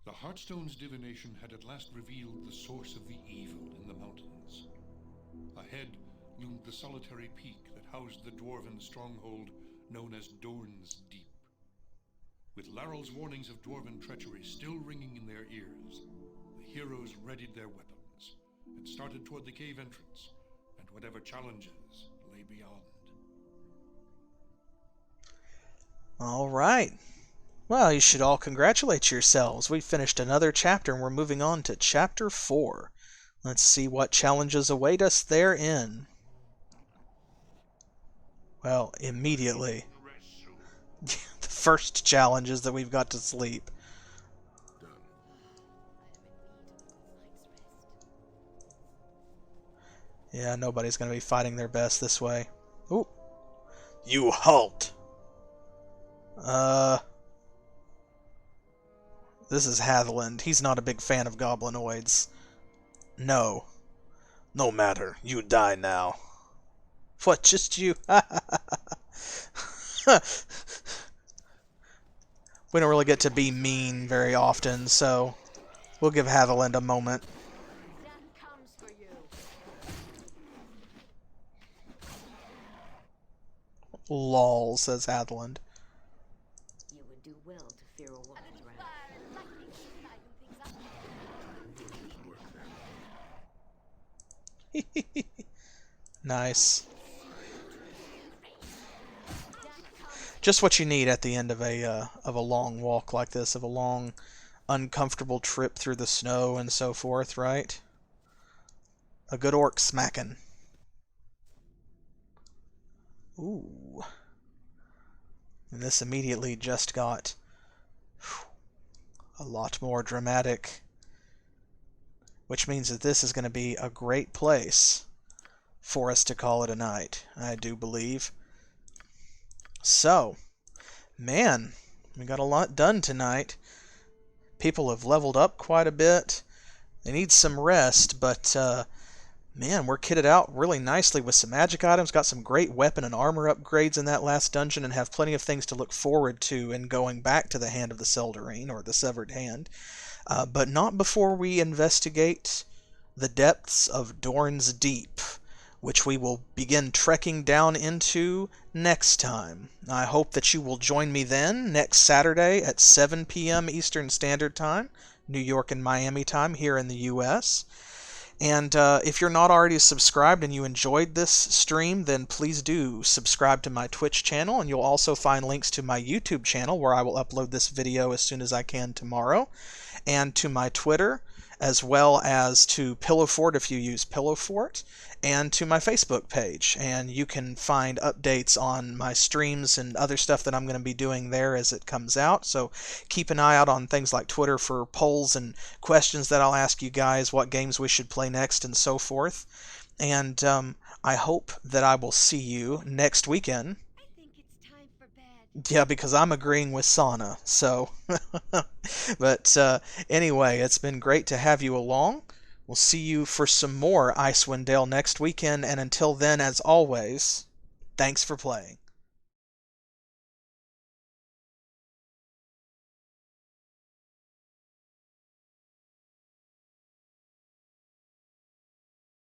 The Heartstone's divination had at last revealed the source of the evil in the mountains. Ahead loomed the solitary peak that housed the dwarven stronghold known as Dorn's Deep. With Larrel's warnings of dwarven treachery still ringing in their ears, the heroes readied their weapons and started toward the cave entrance and whatever challenges lay beyond. All right. Well, you should all congratulate yourselves. We finished another chapter and we're moving on to Chapter 4. Let's see what challenges await us therein. Well, immediately. The first challenge is that we've got to sleep. Done. Yeah, nobody's going to be fighting their best this way. Ooh. You halt! This is Hatheland. He's not a big fan of goblinoids. No. No matter. You die now. What, just you? We don't really get to be mean very often, so we'll give Hatheland a moment. Death comes for you. Lol, says Hatheland. You would do well to fear a woman, Brown. Fire and lightning should liven things up. Nice. Just what you need at the end of a long walk like this, of a long, uncomfortable trip through the snow and so forth, right? A good orc smacking. Ooh. And this immediately just got a lot more dramatic, which means that this is going to be a great place for us to call it a night, I do believe. So, man, we got a lot done tonight. People have leveled up quite a bit. They need some rest, but man, we're kitted out really nicely with some magic items. Got some great weapon and armor upgrades in that last dungeon, and have plenty of things to look forward to in going back to the Hand of the Seldarine, or the Severed Hand. But not before we investigate the depths of Dorn's Deep, which we will begin trekking down into next time. I hope that you will join me then, next Saturday at 7 p.m. Eastern Standard Time, New York and Miami time here in the U.S. And if you're not already subscribed and you enjoyed this stream, then please do subscribe to my Twitch channel, and you'll also find links to my YouTube channel, where I will upload this video as soon as I can tomorrow, and to my Twitter, as well as to Pillow Fort if you use Pillow Fort, and to my Facebook page. And you can find updates on my streams and other stuff that I'm going to be doing there as it comes out. So keep an eye out on things like Twitter for polls and questions that I'll ask you guys, what games we should play next, and so forth. And I hope that I will see you next weekend. I think it's time for bed. Yeah, because I'm agreeing with Sauna, so... But anyway, it's been great to have you along. We'll see you for some more Icewind Dale next weekend, and until then, as always, thanks for playing.